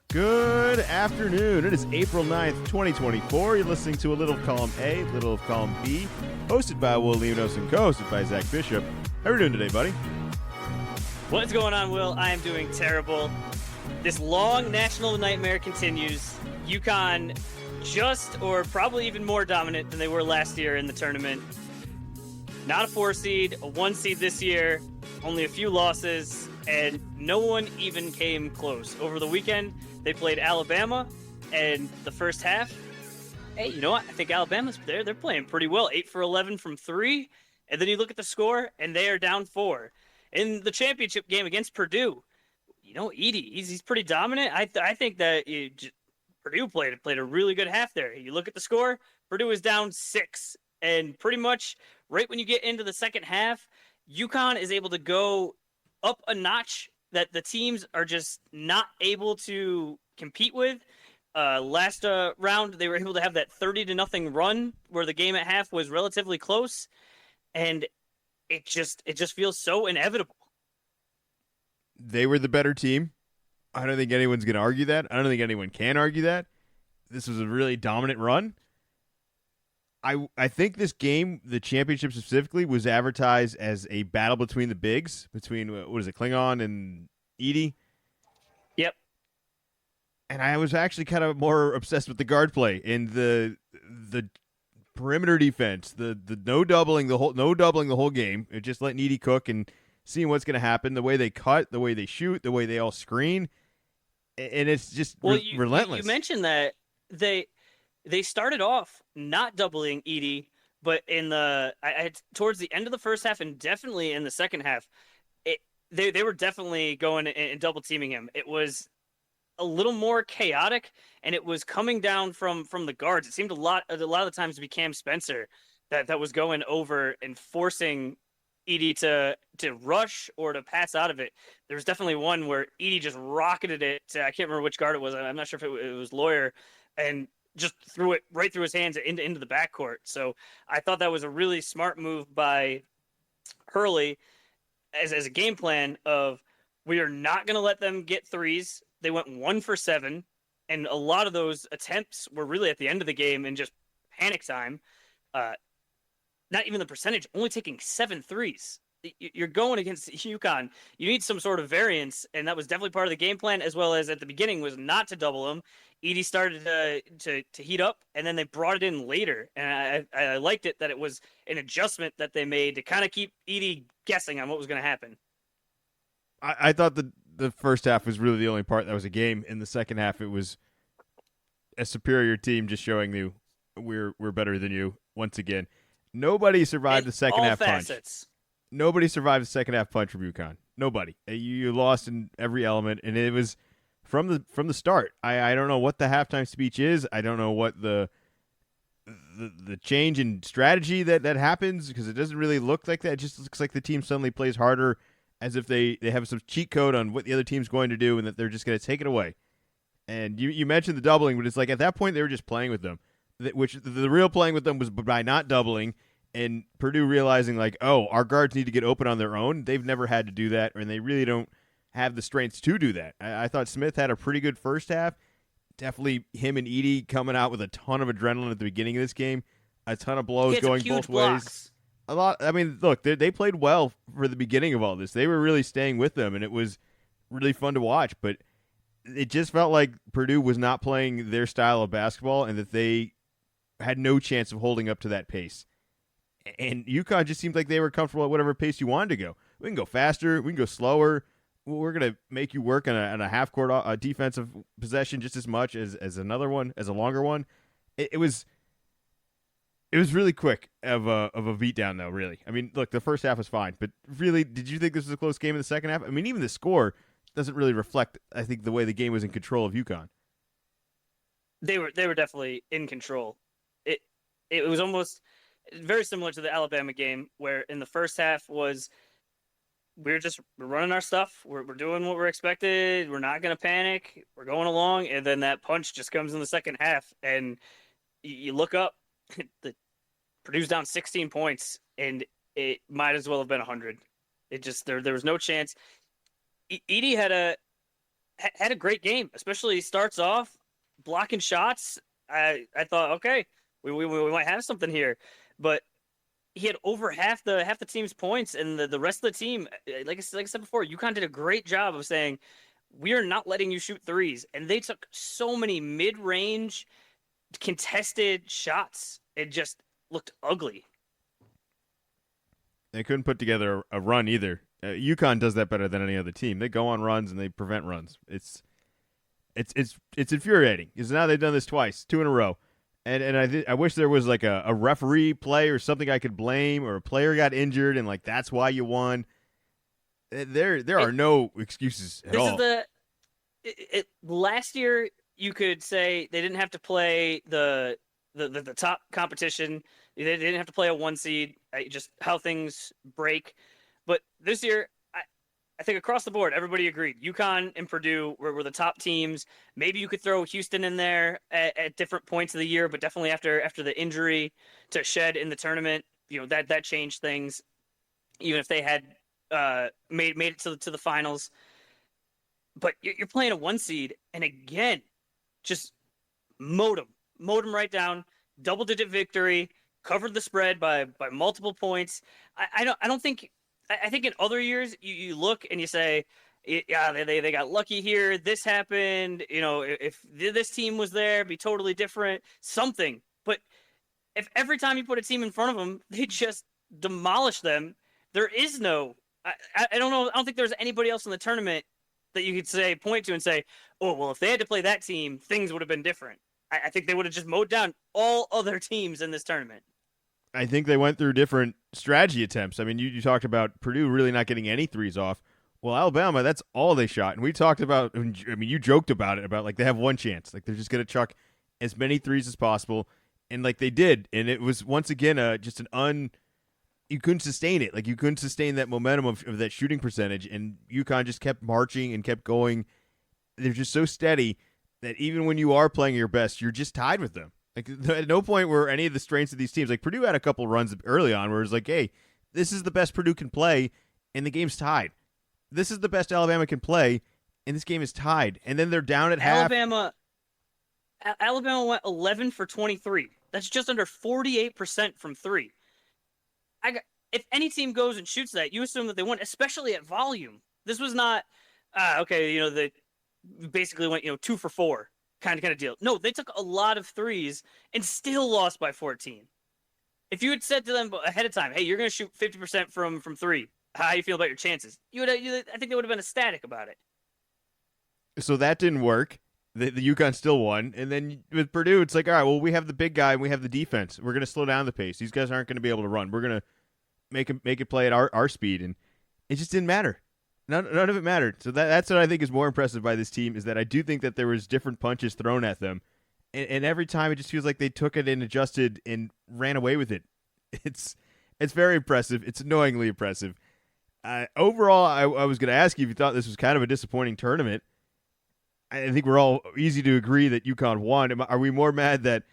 Good afternoon. It is April 9th, 2024. You're listening to a little of column A, little of column B, hosted by Will Leonos and co-hosted by Zach Bishop. How are you doing today, buddy? What's going on, Will? I am doing terrible. This long national nightmare continues. UConn just or probably even more dominant than they were last year in the tournament. Not a 4 seed, a 1 seed this year, only a few losses, and no one even came close. Over the weekend, they played Alabama, and the first half, hey, you know what? I think Alabama's there. They're playing pretty well. 8 for 11 from 3, and then you look at the score, and they are down 4. In the championship game against Purdue, you know, Edey, he's pretty dominant. I think that Purdue played a really good half there. You look at the score, Purdue is down 6, and pretty much right when you get into the second half, UConn is able to go up a notch that the teams are just not able to compete with. Last round, they were able to have that 30-0 run where the game at half was relatively close, and it just feels so inevitable. They were the better team. I don't think anyone's going to argue that. I don't think anyone can argue that. This was a really dominant run. I think this game, the championship specifically, was advertised as a battle between the bigs, between, what is it, Klingon and Edey? Yep. And I was actually kind of more obsessed with the guard play and the perimeter defense, the no doubling the whole game, just letting Edey cook and seeing what's going to happen, the way they cut, the way they shoot, the way they all screen, and it's just relentless. You mentioned that they started off not doubling Edey, but in towards the end of the first half and definitely in the second half, they were definitely going and double teaming him. It was a little more chaotic, and it was coming down from the guards. It seemed a lot of the times to be Cam Spencer that was going over and forcing Edey to rush or to pass out of it. There was definitely one where Edey just rocketed it. I can't remember which guard it was. I'm not sure if it was Lawyer, and just threw it right through his hands into the backcourt. So I thought that was a really smart move by Hurley as a game plan of, we are not going to let them get threes. They went 1 for 7, and a lot of those attempts were really at the end of the game and just panic time. Not even the percentage, only taking 7 threes. You're going against UConn. You need some sort of variance, and that was definitely part of the game plan, as well as at the beginning was not to double him. Edey started to heat up, and then they brought it in later. And I liked it that it was an adjustment that they made to kind of keep Edey guessing on what was going to happen. I thought the first half was really the only part that was a game. In the second half, it was a superior team just showing you we're better than you once again. Nobody survived the second half punch. Nobody survived the second half punch from UConn. Nobody. You lost in every element, and it was from the start. I don't know what the halftime speech is. I don't know what the change in strategy that happens, because it doesn't really look like that. It just looks like the team suddenly plays harder, as if they have some cheat code on what the other team's going to do, and that they're just going to take it away. And you mentioned the doubling, but it's like at that point they were just playing with them. Which the real playing with them was by not doubling, and Purdue realizing, like, oh, our guards need to get open on their own. They've never had to do that, and they really don't have the strengths to do that. I thought Smith had a pretty good first half. Definitely him and Edey coming out with a ton of adrenaline at the beginning of this game, a ton of blows going both ways. A lot. I mean, look, they played well for the beginning of all this. They were really staying with them, and it was really fun to watch, but it just felt like Purdue was not playing their style of basketball, and that they had no chance of holding up to that pace. And UConn just seemed like they were comfortable at whatever pace you wanted to go. We can go faster. We can go slower. We're going to make you work on a half-court defensive possession just as much as another one, as a longer one. It was really quick of a beatdown, though, really. I mean, look, the first half was fine, but really, did you think this was a close game in the second half? I mean, even the score doesn't really reflect, I think, the way the game was in control of UConn. They were definitely in control. It was almost very similar to the Alabama game, where in the first half was we're running our stuff. We're doing what we're expected. We're not going to panic. We're going along. And then that punch just comes in the second half. And you look up, the Purdue's down 16 points, and it might as well have been 100. It just, there was no chance. Edey had had a great game, especially starts off blocking shots. I thought, okay, we might have something here, but he had over half the team's points, and the rest of the team, like I said before, UConn did a great job of saying we are not letting you shoot threes, and they took so many mid-range contested shots. It just looked ugly. They couldn't put together a run either. UConn does that better than any other team. They go on runs and they prevent runs. It's infuriating because now they've done this twice, 2 in a row. And I wish there was like a referee play or something I could blame, or a player got injured and like that's why you won. There are no excuses at all. Last year you could say they didn't have to play the top competition. They didn't have to play a 1 seed. Just how things break. But this year, I think across the board, everybody agreed. UConn and Purdue were the top teams. Maybe you could throw Houston in there at different points of the year, but definitely after the injury to Shed in the tournament, that changed things. Even if they had made it to the finals, but you're playing a 1 seed, and again, just mowed them right down. Double-digit victory, covered the spread by multiple points. I don't think. I think in other years you look and you say, yeah, they got lucky here. This happened. If this team was there, it'd be totally different. Something. But if every time you put a team in front of them, they just demolish them. There is no. I don't know. I don't think there's anybody else in the tournament that you could point to and say, oh, well, if they had to play that team, things would have been different. I think they would have just mowed down all other teams in this tournament. I think they went through different strategy attempts. I mean, you talked about Purdue really not getting any threes off. Well, Alabama, that's all they shot. And we talked about, I mean, you joked about it, about like they have one chance. Like they're just going to chuck as many threes as possible. And like they did. And it was once again just you couldn't sustain it. Like you couldn't sustain that momentum of that shooting percentage. And UConn just kept marching and kept going. They're just so steady that even when you are playing your best, you're just tied with them. Like at no point were any of the strengths of these teams. Like Purdue had a couple runs early on where it was like, hey, this is the best Purdue can play, and the game's tied. This is the best Alabama can play, and this game is tied. And then they're down at half. Alabama went 11 for 23. That's just under 48% from three. If any team goes and shoots that, you assume that they won, especially at volume. This was not, they basically went, 2 for 4 kind of deal. No, they took a lot of threes and still lost by 14. If you had said to them ahead of time, hey, you're going to shoot 50% from three, how do you feel about your chances? I think they would have been ecstatic about it. So that didn't work. The UConn still won. And then with Purdue, it's like, all right, well, we have the big guy and we have the defense. We're going to slow down the pace. These guys aren't going to be able to run. We're going to make it play at our speed. And it just didn't matter. None of it mattered. So that's what I think is more impressive by this team, is that I do think that there was different punches thrown at them. And every time it just feels like they took it and adjusted and ran away with it. It's very impressive. It's annoyingly impressive. Overall, I was going to ask you if you thought this was kind of a disappointing tournament. I think we're all easy to agree that UConn won. Are we more mad that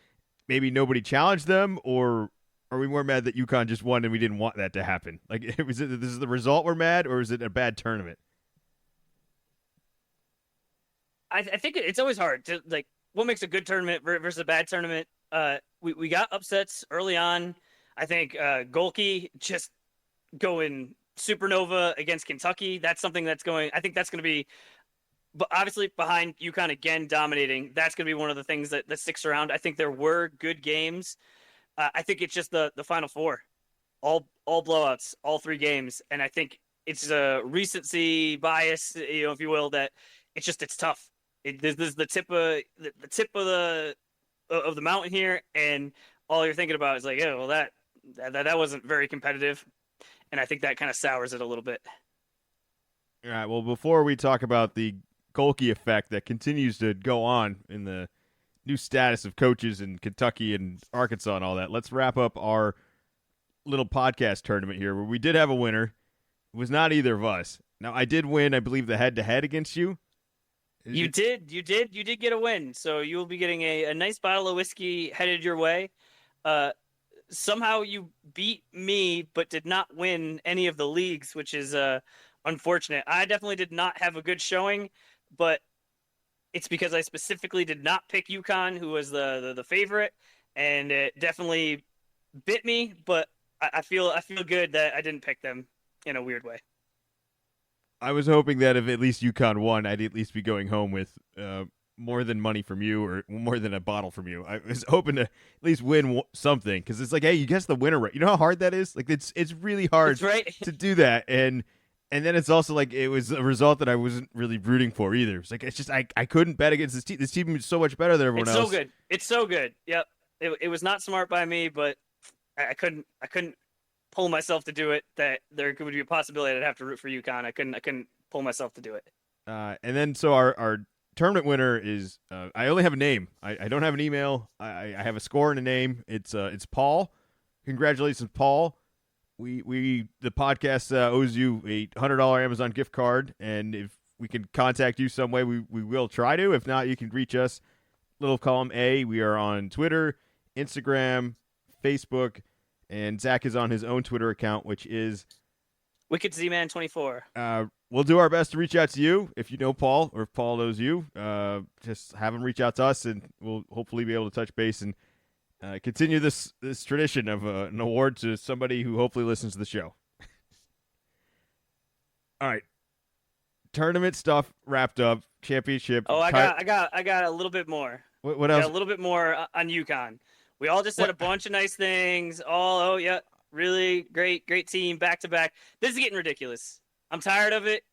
maybe nobody challenged them, or are we more mad that UConn just won and we didn't want that to happen? Like, this is the result we're mad, or is it a bad tournament? I think it's always hard to, like, what makes a good tournament versus a bad tournament. We got upsets early on. I think Golke just going supernova against Kentucky. That's something I think that's going to be, but obviously behind UConn again dominating, that's going to be one of the things that sticks around. I think there were good games. I think it's just the Final Four, all blowouts, all 3 games, and I think it's a recency bias, if you will, that it's tough. This is the tip of the mountain here, and all you're thinking about is like, yeah, well that wasn't very competitive, and I think that kind of sours it a little bit. All right. Well, before we talk about the Golke effect that continues to go on in the new status of coaches in Kentucky and Arkansas and all that, let's wrap up our little podcast tournament here, where we did have a winner. It was not either of us. Now, I did win, I believe, the head-to-head against you. You did get a win, so you will be getting a nice bottle of whiskey headed your way. Somehow you beat me, but did not win any of the leagues, which is unfortunate. I definitely did not have a good showing, but it's because I specifically did not pick UConn, who was the favorite, and it definitely bit me. But I feel good that I didn't pick them in a weird way. I was hoping that if at least UConn won, I'd at least be going home with more than money from you or more than a bottle from you. I was hoping to at least win something because it's like, hey, you guess the winner right. You know how hard that is? Like it's really hard to do that. And then it's also like it was a result that I wasn't really rooting for either. It's like it's just I couldn't bet against this team. This team is so much better than everyone else. It's so good. It's so good. Yep. It was not smart by me, but I couldn't pull myself to do it. That there would be a possibility I'd have to root for UConn. I couldn't pull myself to do it. And then so our tournament winner is I only have a name. I don't have an email. I have a score and a name. It's Paul. Congratulations, Paul. We the podcast owes you a $100 Amazon gift card, and if we can contact you some way, we will try to. If not, you can reach us. Little column A. We are on Twitter, Instagram, Facebook, and Zach is on his own Twitter account, which is Wicked Z-Man 24. We'll do our best to reach out to you if you know Paul or if Paul knows you. Just have him reach out to us, and we'll hopefully be able to touch base and continue this tradition of an award to somebody who hopefully listens to the show. All right, tournament stuff wrapped up. Championship. Oh, I got a little bit more. What else? Got a little bit more on UConn. We all just said a bunch of nice things. Oh yeah, really great team, back to back. This is getting ridiculous. I'm tired of it.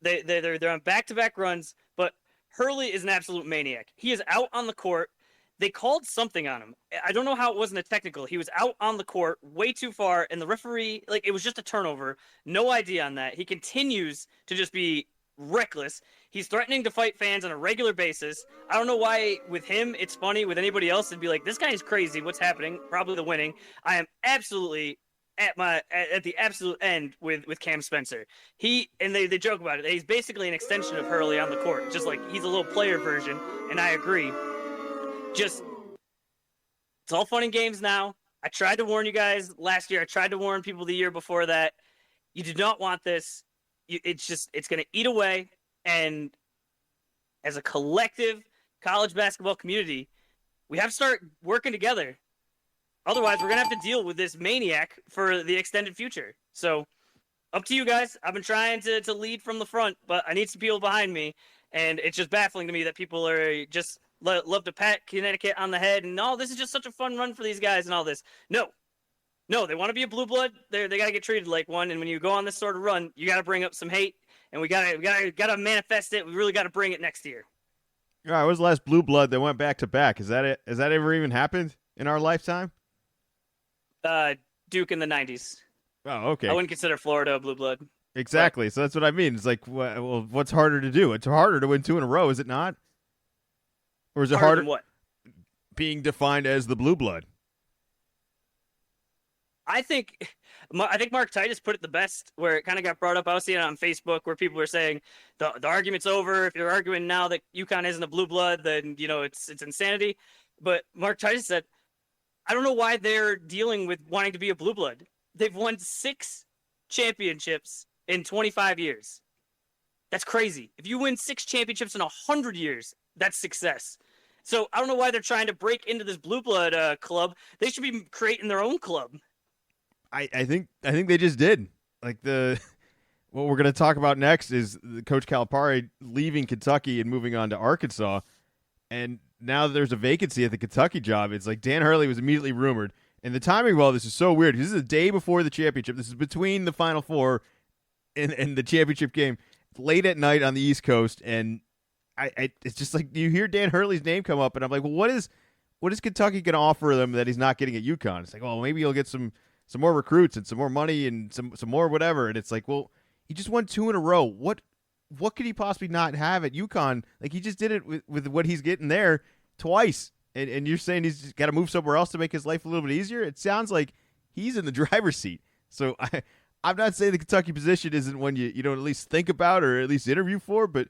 They're on back to back runs, but Hurley is an absolute maniac. He is out on the court. They called something on him. I don't know how it wasn't a technical. He was out on the court way too far, and the referee, like, it was just a turnover. No idea on that. He continues to just be reckless. He's threatening to fight fans on a regular basis. I don't know why with him it's funny. With anybody else it'd be like, this guy is crazy. What's happening? Probably the winning. I am absolutely at the absolute end with Cam Spencer. They joke about it. He's basically an extension of Hurley on the court, just like he's a little player version, and I agree. Just, it's all fun and games now. I tried to warn you guys last year. I tried to warn people the year before that. You do not want this. It's going to eat away. And as a collective college basketball community, we have to start working together. Otherwise, we're going to have to deal with this maniac for the extended future. So, up to you guys. I've been trying to lead from the front, but I need some people behind me. And it's just baffling to me that people are just love to pat Connecticut on the head. And, no, this is just such a fun run for these guys and all this. No, they want to be a blue blood. They got to get treated like one. And when you go on this sort of run, you got to bring up some hate. And we gotta manifest it. We really got to bring it next year. All right, what was the last blue blood that went back to back? Is that it? Has that ever even happened in our lifetime? Duke in the 90s. Oh, okay. I wouldn't consider Florida a blue blood. Exactly. So that's what I mean. It's like, well, what's harder to do? It's harder to win 2 in a row, is it not? Or is it harder than what? Being defined as the blue blood? I think Mark Titus put it the best, where it kind of got brought up. I was seeing it on Facebook where people were saying the argument's over. If you're arguing now that UConn isn't a blue blood, then it's insanity. But Mark Titus said, I don't know why they're dealing with wanting to be a blue blood. They've won 6 championships in 25 years. That's crazy. If you win 6 championships in 100 years, that's success. So I don't know why they're trying to break into this blue blood club. They should be creating their own club. I think they just did. Like what we're going to talk about next is Coach Calapari leaving Kentucky and moving on to Arkansas, and now there's a vacancy at the Kentucky job. It's like Dan Hurley was immediately rumored, and the timing of all this is so weird. This is the day before the championship. This is between the Final Four and the championship game, late at night on the East Coast, and it's just like you hear Dan Hurley's name come up, and I'm like, well, what is Kentucky going to offer them that he's not getting at UConn? It's like, well, maybe he'll get some more recruits and some more money and some more whatever. And it's like, well, he just won 2 in a row. What could he possibly not have at UConn? Like, he just did it with what he's getting there twice. And you're saying he's got to move somewhere else to make his life a little bit easier? It sounds like he's in the driver's seat. So I'm not saying the Kentucky position isn't one you don't at least think about or at least interview for, but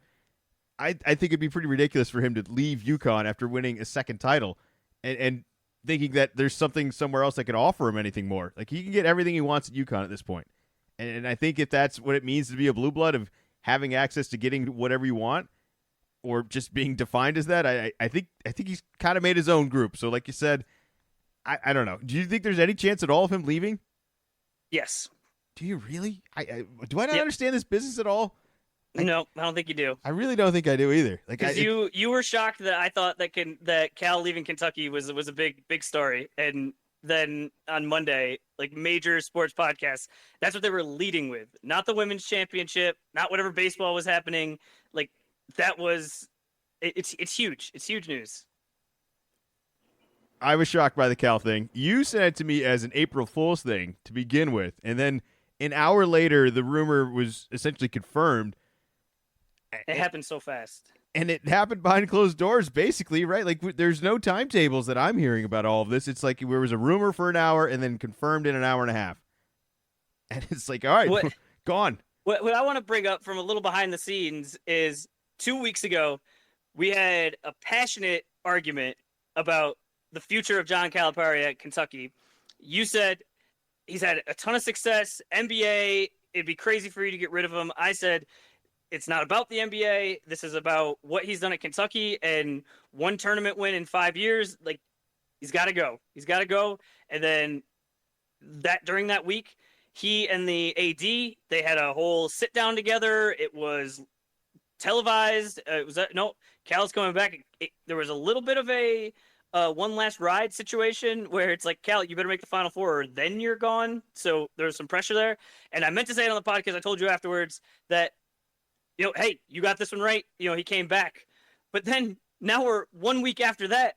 I think it'd be pretty ridiculous for him to leave UConn after winning a second title and thinking that there's something somewhere else that could offer him anything more. Like, he can get everything he wants at UConn at this point. And I think if that's what it means to be a blue blood, of having access to getting whatever you want, or just being defined as that. I think he's kind of made his own group. So like you said, I don't know. Do you think there's any chance at all of him leaving? Yes. Do you really? Do I not Yep. understand this business at all? No, I don't think you do. I really don't think I do either. Like, Because you were shocked that I thought that Cal leaving Kentucky was a big story, and then on Monday, like major sports podcasts, that's what they were leading with. Not the women's championship, not whatever baseball was happening. Like that was, it's huge. It's huge news. I was shocked by the Cal thing. You sent it to me as an April Fool's thing to begin with, and then an hour later, the rumor was essentially confirmed. It happened so fast. And it happened behind closed doors, basically, right? Like, there's no timetables that I'm hearing about all of this. It's like there was a rumor for an hour and then confirmed in an hour and a half. And it's like, all right, gone. What I want to bring up from a little behind the scenes is 2 weeks ago, we had a passionate argument about the future of John Calipari at Kentucky. You said he's had a ton of success, NBA, it'd be crazy for you to get rid of him. I said, it's not about the NBA. This is about what he's done at Kentucky and one tournament win in 5 years. Like, he's got to go. He's got to go. And then during that week, he and the AD, they had a whole sit down together. It was televised. Cal's coming back. There was a little bit of a one last ride situation where it's like, Cal, you better make the Final Four or then you're gone. So there was some pressure there. And I meant to say it on the podcast. I told you afterwards that, hey, you got this one right. He came back. But then now we're 1 week after that,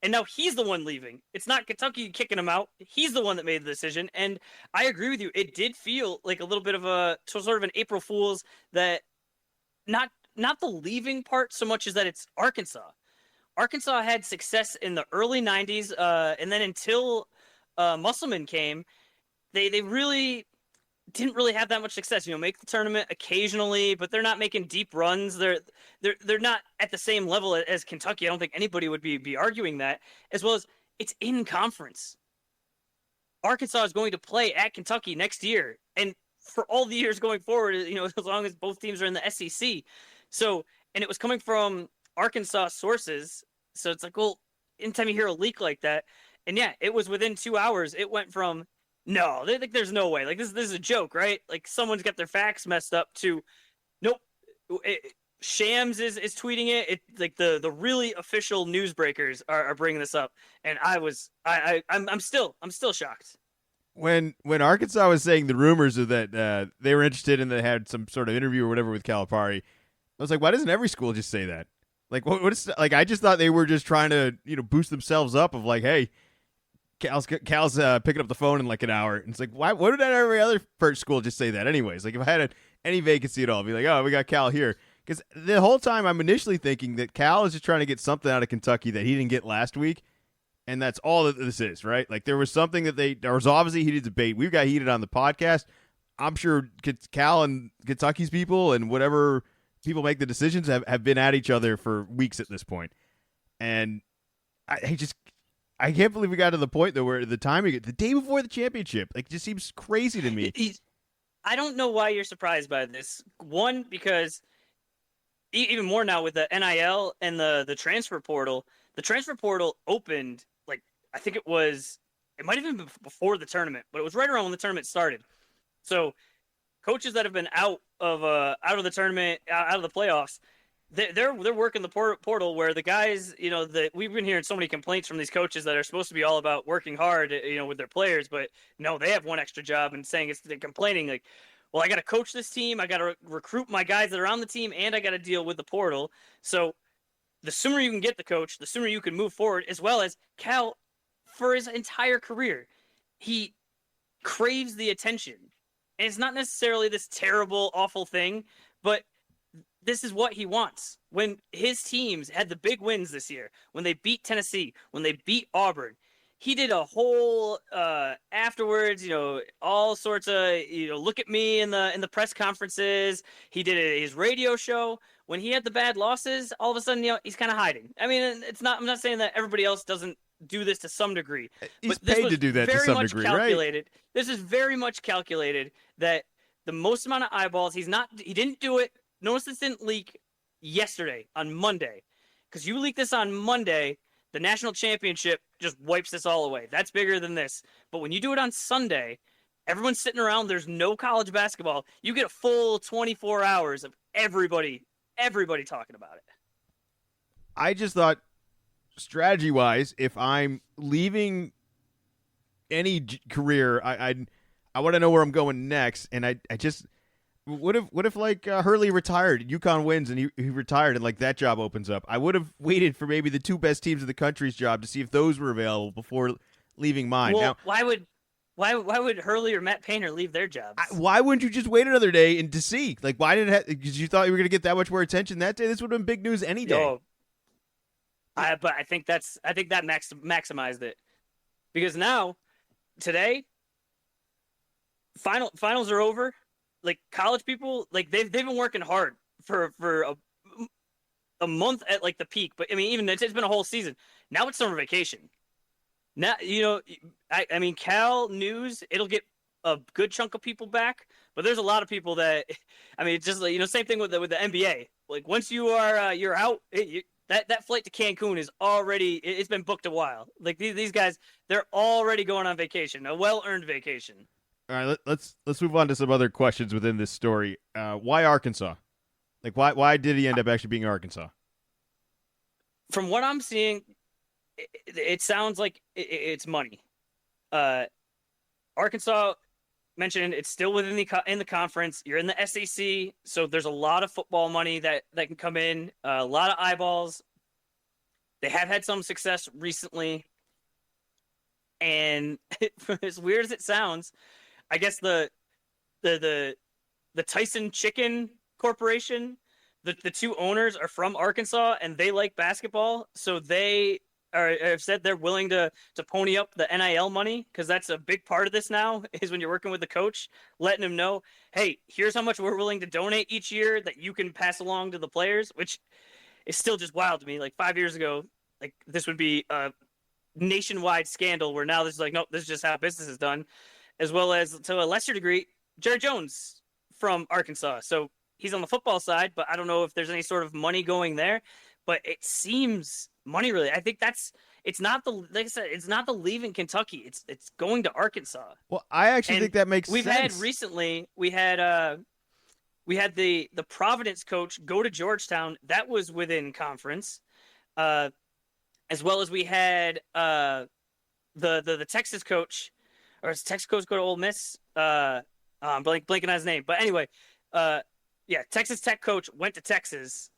and now he's the one leaving. It's not Kentucky kicking him out. He's the one that made the decision. And I agree with you. It did feel like a little bit of sort of an April Fool's, that not the leaving part so much as that it's Arkansas. Arkansas had success in the early 90s, and then until Musselman came, they really didn't really have that much success. Make the tournament occasionally, but they're not making deep runs. They're not at the same level as Kentucky. I don't think anybody would be arguing that. As well as it's in conference. Arkansas is going to play at Kentucky next year, and for all the years going forward, as long as both teams are in the SEC. So, and it was coming from Arkansas sources. So it's like, well, anytime you hear a leak like that, and yeah, it was within 2 hours. It went from, no, there's no way. Like, this is a joke, right? Like, someone's got their facts messed up to, nope. Shams is tweeting it. It like the really official newsbreakers are bringing this up, and I'm still shocked. When Arkansas was saying the rumors of that they were interested and they had some sort of interview or whatever with Calipari, I was like, why doesn't every school just say that? Like, what is, like, I just thought they were just trying to boost themselves up of like, hey, Cal's picking up the phone in like an hour. And it's like, why? What did every other first school just say that anyways? Like, if I had any vacancy at all, I'd be like, oh, we got Cal here. Because the whole time I'm initially thinking that Cal is just trying to get something out of Kentucky that he didn't get last week. And that's all that this is, right? Like, there was something there was obviously heated debate. We got heated on the podcast. I'm sure Cal and Kentucky's people and whatever people make the decisions have been at each other for weeks at this point. And I can't believe we got to the point, though, where the timing, the day before the championship, like, just seems crazy to me. I don't know why you're surprised by this. One, because even more now with the NIL and the transfer portal, the transfer portal opened, like, I think it might have been before the tournament, but it was right around when the tournament started. So coaches that have been out of the tournament, out of the playoffs, they're working the portal, where the guys, we've been hearing so many complaints from these coaches that are supposed to be all about working hard, with their players, but no, they have one extra job, and saying they're complaining like, well, I got to coach this team, I got to recruit my guys that are on the team, and I got to deal with the portal. So the sooner you can get the coach, the sooner you can move forward. As well as Cal, for his entire career, he craves the attention. And it's not necessarily this terrible, awful thing, but this is what he wants. When his teams had the big wins this year, when they beat Tennessee, when they beat Auburn, he did a whole afterwards, all sorts of, look at me in the press conferences. He did his radio show. When he had the bad losses, all of a sudden, he's kind of hiding. I mean, I'm not saying that everybody else doesn't do this to some degree. He's paid to do that to some degree, right? This is very much calculated that the most amount of eyeballs, he didn't do it. Notice this didn't leak yesterday on Monday, because you leak this on Monday, the national championship just wipes this all away. That's bigger than this. But when you do it on Sunday, everyone's sitting around. There's no college basketball. You get a full 24 hours of everybody talking about it. I just thought, strategy-wise, if I'm leaving any career, I want to know where I'm going next, and I just what if like Hurley retired, UConn wins, and he retired, and like that job opens up. I would have waited for maybe the two best teams in the country's job to see if those were available before leaving mine. Well, now, why would Hurley or Matt Painter leave their jobs? Why wouldn't you just wait another day and to see? Like, why did it? Because you thought you were going to get that much more attention that day. This would have been big news any day. But I think that maximized it, because now today finals are over. Like, college people, like they've been working hard for a month at like the peak. But I mean, even it's been a whole season. Now it's summer vacation. Now, I mean, Cal news, it'll get a good chunk of people back, but there's a lot of people that, I mean, it's just like, same thing with the NBA. Like, once you are you're out, that flight to Cancun is already, it's been booked a while. Like, these guys, they're already going on vacation, a well-earned vacation. All right, let's move on to some other questions within this story. Why Arkansas? Like, why did he end up actually being Arkansas? From what I'm seeing, it sounds like it's money. Arkansas, mentioned, it's still within the conference. You're in the SEC, so there's a lot of football money that can come in, a lot of eyeballs. They have had some success recently, and as weird as it sounds, I guess the Tyson Chicken Corporation, the two owners are from Arkansas, and they like basketball, so they have said they're willing to pony up the NIL money, because that's a big part of this now, is when you're working with the coach, letting him know, hey, here's how much we're willing to donate each year that you can pass along to the players, which is still just wild to me. Like, 5 years ago, like, this would be a nationwide scandal, where now this is like, nope, this is just how business is done. As well as, to a lesser degree, Jerry Jones from Arkansas. So he's on the football side, but I don't know if there's any sort of money going there. But it seems money really. I think it's not the leaving Kentucky. It's going to Arkansas. Well, I actually think that makes sense. We had the Providence coach go to Georgetown. That was within conference. As well as we had the Texas coach, or is Texas coach go to Ole Miss? I'm blanking on his name. But anyway, Texas Tech coach went to Texas.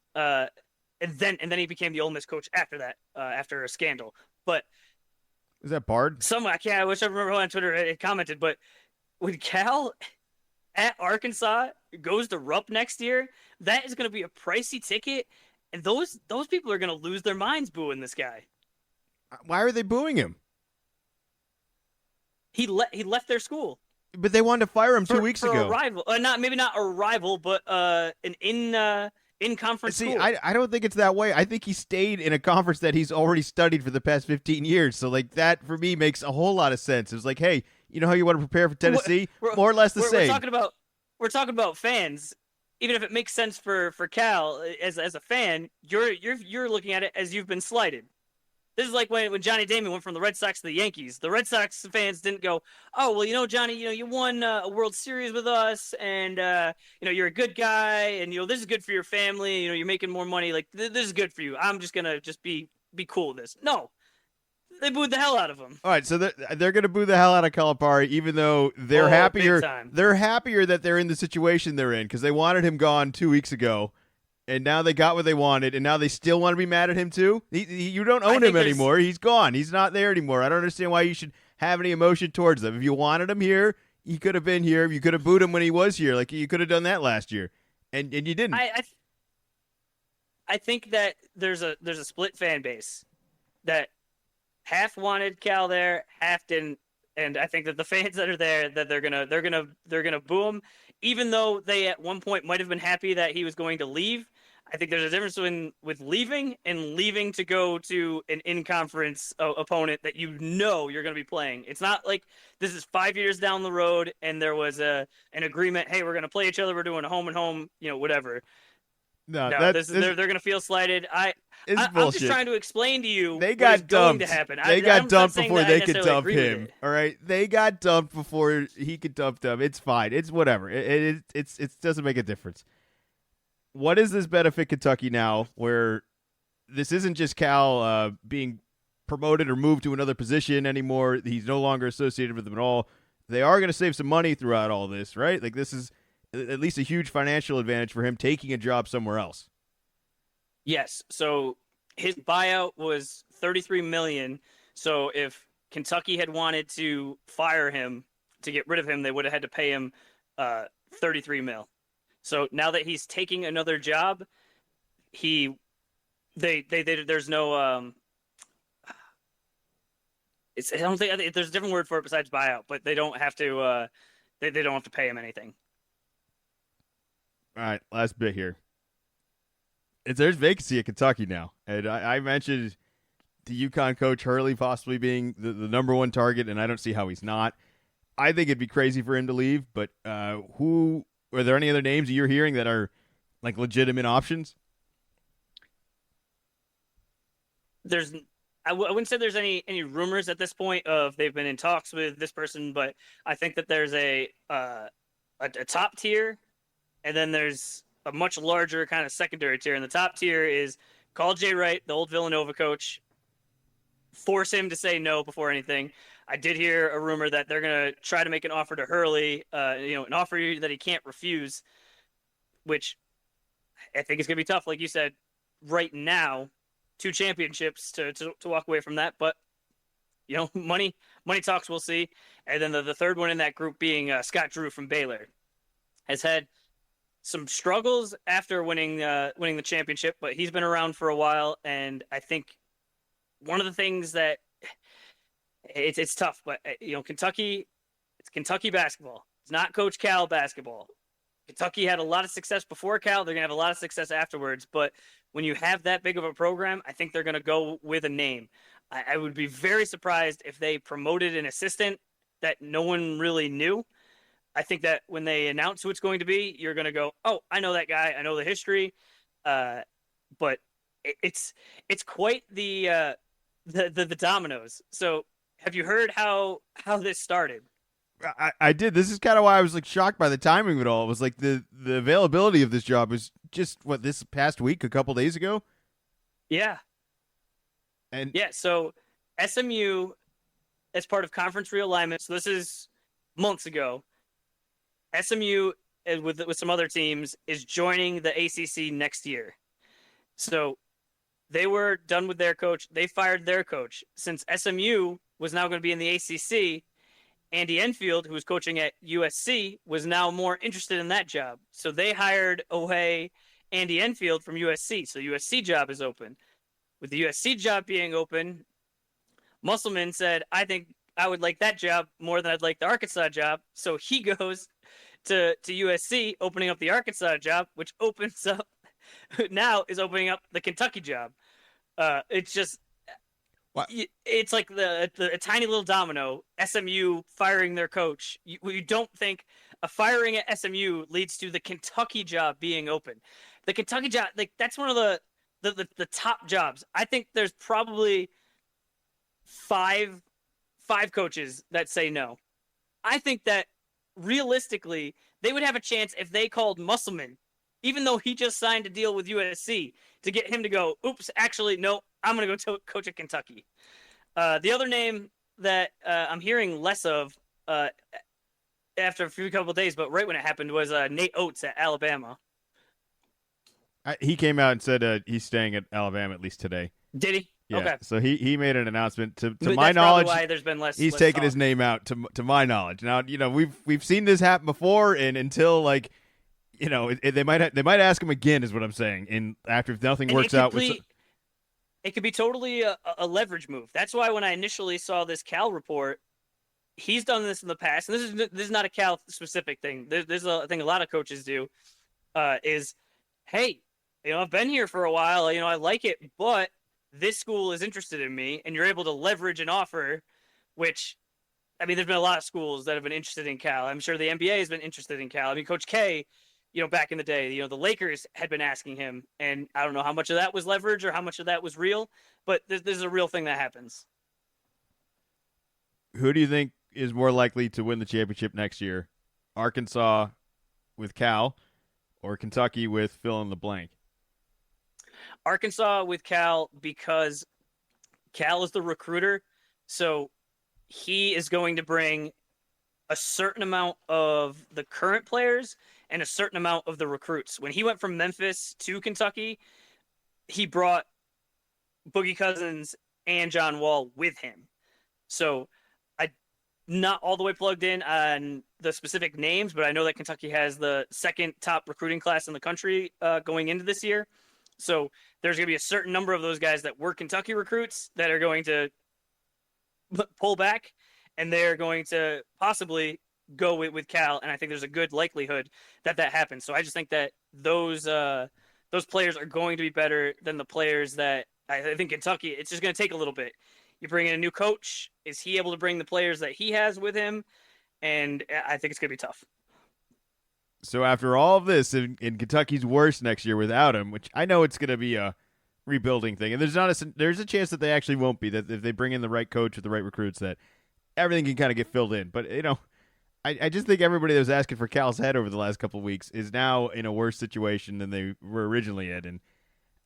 And then he became the Ole Miss coach after that, after a scandal. But is that Bard? I wish I remember who on Twitter had commented. But when Cal at Arkansas goes to Rupp next year, that is going to be a pricey ticket, and those people are going to lose their minds booing this guy. Why are they booing him? He left their school. But they wanted to fire him 2 weeks ago. A rival, maybe not a rival, but an in-conference school. See, I don't think it's that way. I think he stayed in a conference that he's already studied for the past 15 years. So, like, that, for me, makes a whole lot of sense. It was like, hey, you know how you want to prepare for Tennessee? More or less the same. We're talking about fans. Even if it makes sense for Cal, as a fan, you're looking at it as you've been slighted. This is like when Johnny Damon went from the Red Sox to the Yankees. The Red Sox fans didn't go, oh, well, Johnny, you won a World Series with us, and, you're a good guy, and, this is good for your family, you're making more money. Like, this is good for you. I'm just going to just be cool with this. No. They booed the hell out of him. All right, so they're going to boo the hell out of Calipari, even though they're happier. They're happier that they're in the situation they're in, because they wanted him gone 2 weeks ago. And now they got what they wanted, and now they still want to be mad at him too? You don't own him anymore. He's gone. He's not there anymore. I don't understand why you should have any emotion towards them. If you wanted him here, he could have been here. You could have booed him when he was here. Like, you could have done that last year, and you didn't. I think that there's a split fan base that half wanted Cal there, half didn't. And I think that the fans that are there, that they're gonna boo him, even though they at one point might have been happy that he was going to leave. I think there's a difference with leaving and leaving to go to an in-conference opponent that you're going to be playing. It's not like this is 5 years down the road and there was an agreement, hey, we're going to play each other, we're doing a home and home, whatever. No, No, they're going to feel slighted. it's I'm just bullshit. trying to explain to you They what is got going to dumped. happen. They got I'm not dumped saying before that I they could necessarily dump agree with him. it. All right, they got dumped before he could dump them. It's fine. It's whatever. It doesn't make a difference. What does this benefit Kentucky now, where this isn't just Cal being promoted or moved to another position anymore? He's no longer associated with them at all. They are going to save some money throughout all this, right? Like this is at least a huge financial advantage for him taking a job somewhere else. Yes. So his buyout was $33 million. So if Kentucky had wanted to fire him to get rid of him, they would have had to pay him $33 million. So now that he's taking another job, there's no I don't think there's a different word for it besides buyout, but they don't have to they don't have to pay him anything. All right, last bit here. There's vacancy at Kentucky now, and I mentioned the UConn coach Hurley possibly being the number one target, and I don't see how he's not. I think it'd be crazy for him to leave, but who are there any other names you're hearing that are like legitimate options? I wouldn't say there's any rumors at this point of they've been in talks with this person, but I think that there's a top tier, and then there's a much larger kind of secondary tier. And the top tier is call Jay Wright, the old Villanova coach, force him to say no before anything. I did hear a rumor that they're going to try to make an offer to Hurley, an offer that he can't refuse, which I think is going to be tough. Like you said, right now, 2 championships to walk away from that. But, money talks, we'll see. And then the third one in that group being Scott Drew from Baylor has had some struggles after winning the championship, but he's been around for a while. And I think one of the things that it's tough, but Kentucky, it's Kentucky basketball. It's not Coach Cal basketball. Kentucky had a lot of success before Cal. They're going to have a lot of success afterwards. But when you have that big of a program, I think they're going to go with a name. I would be very surprised if they promoted an assistant that no one really knew. I think that when they announce who it's going to be, you're going to go, oh, I know that guy. I know the history. But it's quite the dominoes. So have you heard how this started? I did. This is kind of why I was like shocked by the timing of it all. It was like the availability of this job was just this past week, a couple days ago. Yeah. And yeah, so SMU, as part of conference realignment, so this is months ago, SMU, with some other teams, is joining the ACC next year. So they were done with their coach. They fired their coach. Since SMU was now going to be in the ACC, Andy Enfield, who was coaching at USC, was now more interested in that job. So they hired away Andy Enfield from USC. So USC job is open. With the USC job being open, Musselman said, I think I would like that job more than I'd like the Arkansas job. So he goes to USC, opening up the Arkansas job, which opens up now is opening up the Kentucky job. It's just what? It's like a tiny little domino. SMU firing their coach. You don't think a firing at SMU leads to the Kentucky job being open. The Kentucky job, like that's one of the top jobs. I think there's probably five coaches that say no. I think that realistically they would have a chance if they called Musselman, even though he just signed a deal with USC, to get him to go, oops, actually, no, I'm going to go coach at Kentucky. The other name that I'm hearing less of after a couple of days, but right when it happened, was Nate Oates at Alabama. He came out and said he's staying at Alabama at least today. Did he? Yeah. Okay. So he made an announcement. To But my that's knowledge, why there's been less. he's less taken talk. his name out. To my knowledge, now we've seen this happen before, and until they might ask him again, is what I'm saying. And after if nothing works out, it could be totally a leverage move. That's why when I initially saw this Cal report, he's done this in the past, and this is not a Cal specific thing. There's a thing a lot of coaches do. Is hey, I've been here for a while. I like it, but this school is interested in me, and you're able to leverage an offer, which, I mean, there's been a lot of schools that have been interested in Cal. I'm sure the NBA has been interested in Cal. I mean, Coach K back in the day, the Lakers had been asking him, and I don't know how much of that was leverage or how much of that was real, but this is a real thing that happens. Who do you think is more likely to win the championship next year? Arkansas with Cal or Kentucky with fill in the blank? Arkansas with Cal, because Cal is the recruiter, so he is going to bring a certain amount of the current players and a certain amount of the recruits. When he went from Memphis to Kentucky, he brought Boogie Cousins and John Wall with him. So I'm not all the way plugged in on the specific names, but I know that Kentucky has the second top recruiting class in the country going into this year. So there's going to be a certain number of those guys that were Kentucky recruits that are going to pull back, and they're going to possibly go with Cal. And I think there's a good likelihood that happens. So I just think that those players are going to be better than the players that I think Kentucky. It's just going to take a little bit. You bring in a new coach. Is he able to bring the players that he has with him? And I think it's going to be tough. So after all of this, in Kentucky's worse next year without him, which I know it's going to be a rebuilding thing, and there's a chance that they actually won't be, that if they bring in the right coach with the right recruits, that everything can kind of get filled in. But I just think everybody that was asking for Cal's head over the last couple of weeks is now in a worse situation than they were originally in, and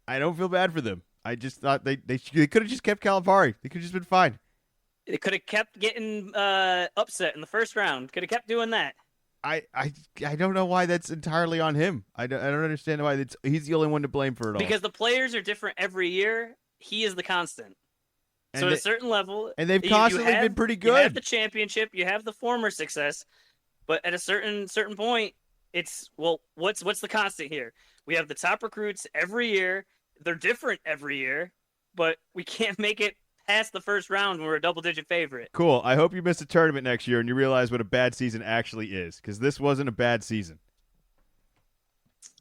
I don't feel bad for them. I just thought they could have just kept Calapari. They could have just been fine. They could have kept getting upset in the first round. Could have kept doing that. I don't know why that's entirely on him. I don't understand why he's the only one to blame for it all. Because the players are different every year. He is the constant. So at a certain level, and they've constantly been pretty good. You have the championship, you have the former success, but at a certain point, it's what's the constant here? We have the top recruits every year. They're different every year, but we can't make it past the first round when we're a double-digit favorite. Cool. I hope you miss a tournament next year and you realize what a bad season actually is, because this wasn't a bad season.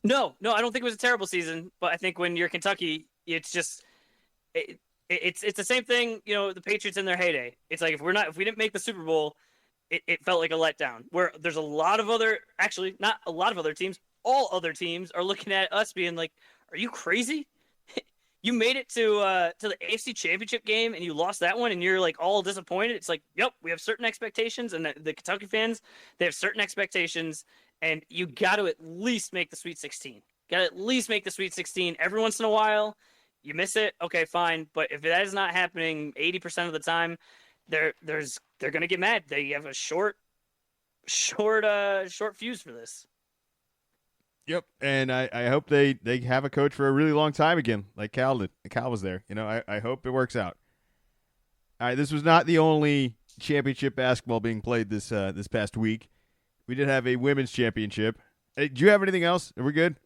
No, I don't think it was a terrible season, but I think when you're Kentucky, it's just it's the same thing. The Patriots in their heyday. It's like if we didn't make the Super Bowl, it felt like a letdown. Where there's a lot of not a lot of other teams, all other teams are looking at us being like, "Are you crazy? You made it to the AFC Championship game and you lost that one, and you're like all disappointed." It's like, yep, we have certain expectations, and the Kentucky fans, they have certain expectations, and you got to at least make the Sweet 16. Got to at least make the Sweet 16 every once in a while. You miss it, okay, fine, but if that is not happening 80% of the time, they're going to get mad. They have a short fuse for this. Yep, and I hope they have a coach for a really long time again, like Cal did. Cal was there. I hope it works out. All right, this was not the only championship basketball being played this past week. We did have a women's championship. Hey, do you have anything else? Are we good?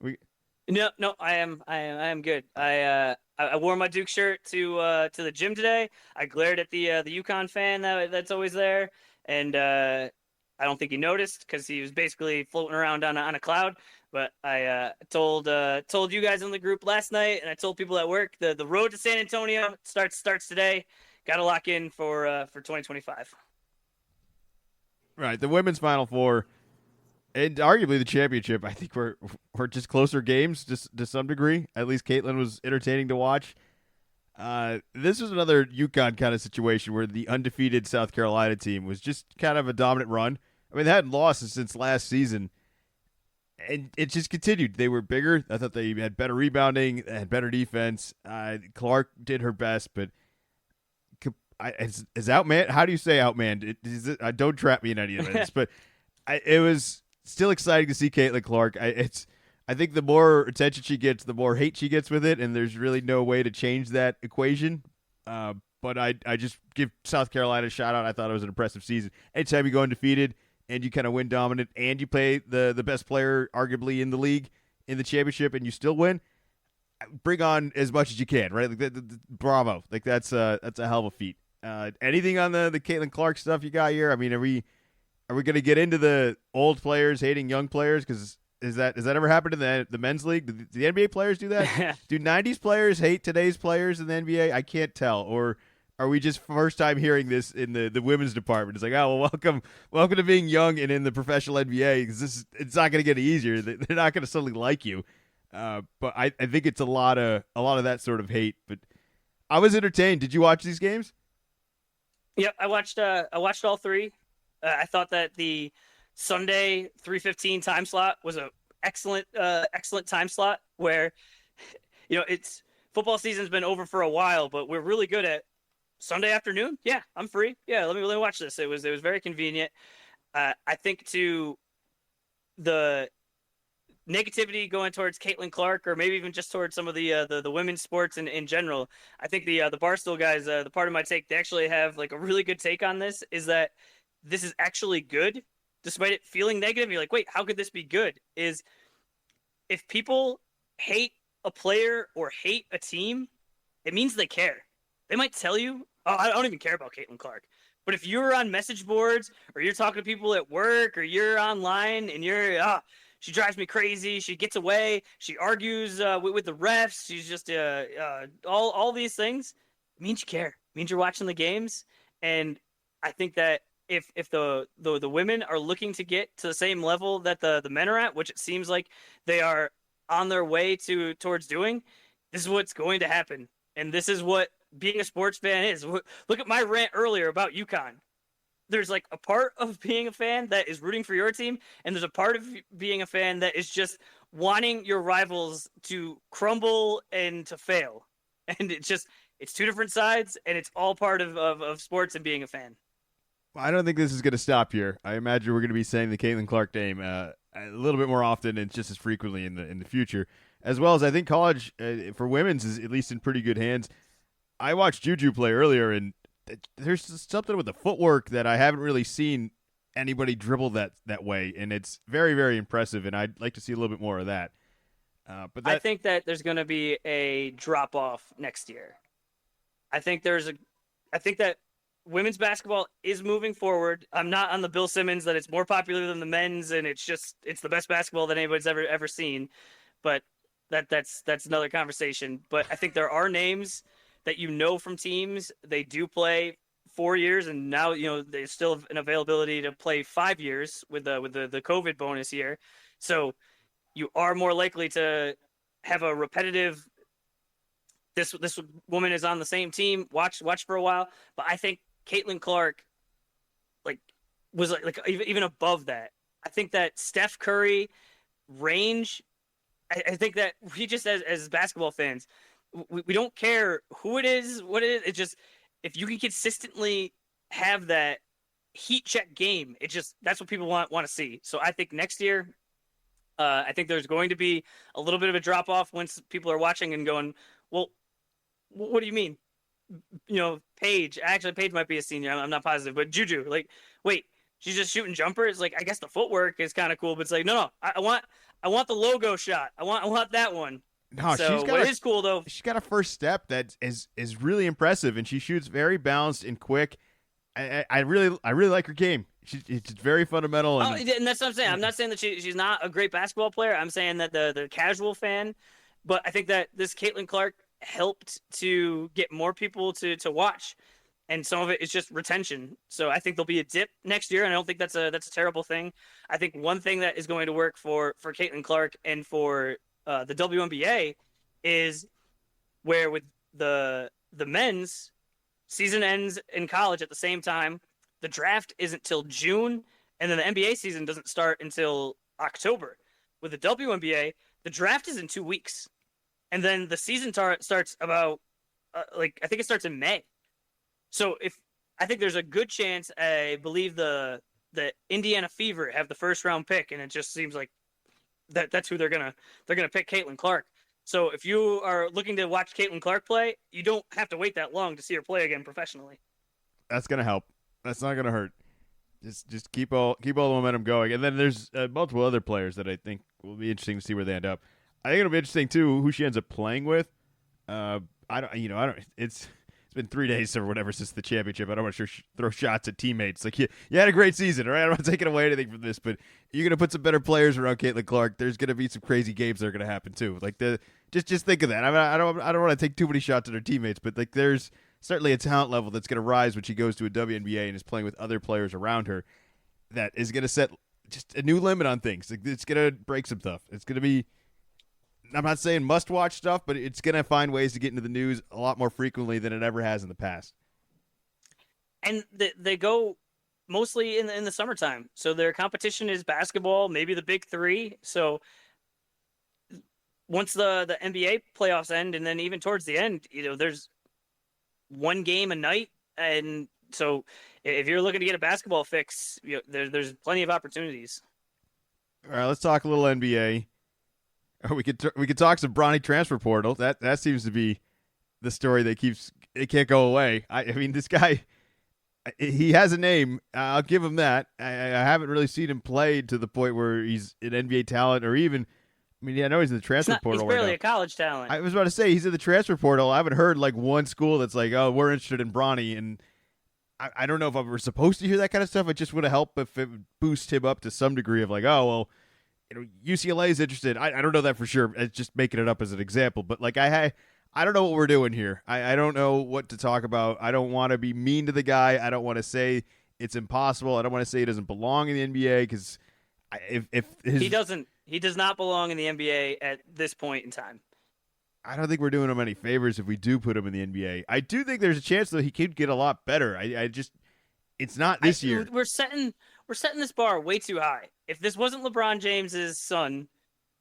No, I am good. I wore my Duke shirt to the gym today. I glared at the UConn fan that's always there, and I don't think he noticed because he was basically floating around on a cloud. But I told you guys in the group last night, and I told people at work, the road to San Antonio starts today. Got to lock in for 2025. Right, the women's Final Four, and arguably the championship. I think we're just closer games, just to some degree. At least Caitlin was entertaining to watch. This was another UConn kind of situation where the undefeated South Carolina team was just kind of a dominant run. I mean, they hadn't lost since last season. And it just continued. They were bigger. I thought they had better rebounding, had better defense. Clark did her best, but is outmanned? How do you say outmanned? Don't trap me in any of this. But it was still exciting to see Caitlin Clark. I think the more attention she gets, the more hate she gets with it, and there's really no way to change that equation. But I just give South Carolina a shout out. I thought it was an impressive season. Anytime you go undefeated and you kind of win dominant, and you play the best player arguably in the league in the championship, and you still win, bring on as much as you can, right? Like bravo, like that's a hell of a feat. Anything on the Caitlin Clark stuff you got here? I mean, are we going to get into the old players hating young players? Because has that ever happened in the men's league? Do the NBA players do that? Do 90s players hate today's players in the NBA? I can't tell. Or are we just first time hearing this in the women's department? It's like, oh, well, welcome to being young and in the professional NBA, because it's not going to get easier. They're not going to suddenly like you. But I think it's a lot of that sort of hate. But I was entertained. Did you watch these games? Yep, I watched all three. I thought that the Sunday 3:15 time slot was a excellent time slot where, it's football season's been over for a while, but we're really good at Sunday afternoon. Yeah, I'm free. Yeah, let me watch this. It was very convenient. I think to the negativity going towards Caitlin Clark, or maybe even just towards some of the women's sports in general. I think the Barstool guys, the part of my take, they actually have like a really good take on this, is that this is actually good, despite it feeling negative. You're like, wait, how could this be good? Is if people hate a player or hate a team, it means they care. They might tell you, oh, I don't even care about Caitlin Clark. But if you're on message boards, or you're talking to people at work, or you're online and you're, she drives me crazy, she gets away, she argues with the refs, she's just all these things, it means you care. It means you're watching the games. And I think that if the women are looking to get to the same level that the men are at, which it seems like they are on their way towards doing, this is what's going to happen. And this is what being a sports fan is. Look at my rant earlier about UConn. There's like a part of being a fan that is rooting for your team, and there's a part of being a fan that is just wanting your rivals to crumble and to fail. And it's two different sides, and it's all part of sports and being a fan. Well, I don't think this is going to stop here. I imagine we're going to be saying the Caitlin Clark name a little bit more often and just as frequently in the future, as well as I think college for women's is at least in pretty good hands. I watched Juju play earlier, and there's something with the footwork that I haven't really seen anybody dribble that way, and it's very, very impressive, and I'd like to see a little bit more of that. I think that there's going to be a drop-off next year. I think that women's basketball is moving forward. I'm not on the Bill Simmons that it's more popular than the men's, and it's the best basketball that anybody's ever seen, but that's another conversation. But I think there are names that from teams, they do play 4 years, and now there's still an availability to play 5 years with the COVID bonus year. So you are more likely to have a repetitive. This woman is on the same team. Watch for a while, but I think Caitlin Clark was even above that. I think that Steph Curry range. I think that we just as basketball fans, we don't care who it is, what it is. It's just if you can consistently have that heat check game, that's what people want to see. So I think next year, I think there's going to be a little bit of a drop off once people are watching and going, well, what do you mean? Paige might be a senior. I'm not positive, but Juju, wait, she's just shooting jumpers. I guess the footwork is kind of cool, but it's no, I want the logo shot. I want that one. No, so it is cool though. She's got a first step that is really impressive, and she shoots very balanced and quick. I really like her game. It's very fundamental. And that's what I'm saying. I'm not saying that she's not a great basketball player. I'm saying that the casual fan, but I think that this Caitlin Clark helped to get more people to watch, and some of it is just retention. So I think there'll be a dip next year, and I don't think that's a terrible thing. I think one thing that is going to work for Caitlin Clark and for the WNBA is where with the men's season ends in college at the same time. The draft isn't till June, and then the NBA season doesn't start until October. With the WNBA, the draft is in 2 weeks, and then the season starts about I think it starts in May. So I think there's a good chance, I believe the Indiana Fever have the first round pick, and it just seems like that's who they're gonna pick, Caitlin Clark. So if you are looking to watch Caitlin Clark play, you don't have to wait that long to see her play again professionally. That's gonna help. That's not gonna hurt. Just keep all the momentum going, and then there's multiple other players that I think will be interesting to see where they end up. I think it'll be interesting too who she ends up playing with. I don't. It's been 3 days or whatever since the championship. I don't want to throw shots at teammates. You had a great season, all right? I'm not taking away anything from this, but you're gonna put some better players around Caitlin Clark. There's gonna be some crazy games that are gonna happen too. Just think of that. I don't want to take too many shots at her teammates, but there's certainly a talent level that's going to rise when she goes to a WNBA and is playing with other players around her. That is going to set just a new limit on things. Like, it's going to break some stuff. It's going to be. I'm not saying must-watch stuff, but it's going to find ways to get into the news a lot more frequently than it ever has in the past. And they go mostly in the summertime, so their competition is basketball, maybe the big three. So once the NBA playoffs end, and then even towards the end, there's one game a night, and so if you're looking to get a basketball fix, there's plenty of opportunities. All right, let's talk a little NBA. We could talk some Bronny transfer portal. That seems to be the story that it can't go away. I mean, this guy, he has a name. I'll give him that. I haven't really seen him play to the point where he's an NBA talent, or even. I mean, yeah, I know he's in the transfer portal. He's barely right a college talent. I was about to say he's in the transfer portal. I haven't heard like one school that's like, oh, we're interested in Bronny, and I don't know if I were supposed to hear that kind of stuff. It just would have helped if it would boost him up to some degree of like, oh, well, UCLA is interested. I don't know that for sure. It's just making it up as an example. But like I don't know what we're doing here. I don't know what to talk about. I don't want to be mean to the guy. I don't want to say it's impossible. I don't want to say he doesn't belong in the NBA because if he does not belong in the NBA at this point in time. I don't think we're doing him any favors if we do put him in the NBA. I do think there's a chance that he could get a lot better. It's not this year. We're setting this bar way too high. If this wasn't LeBron James's son,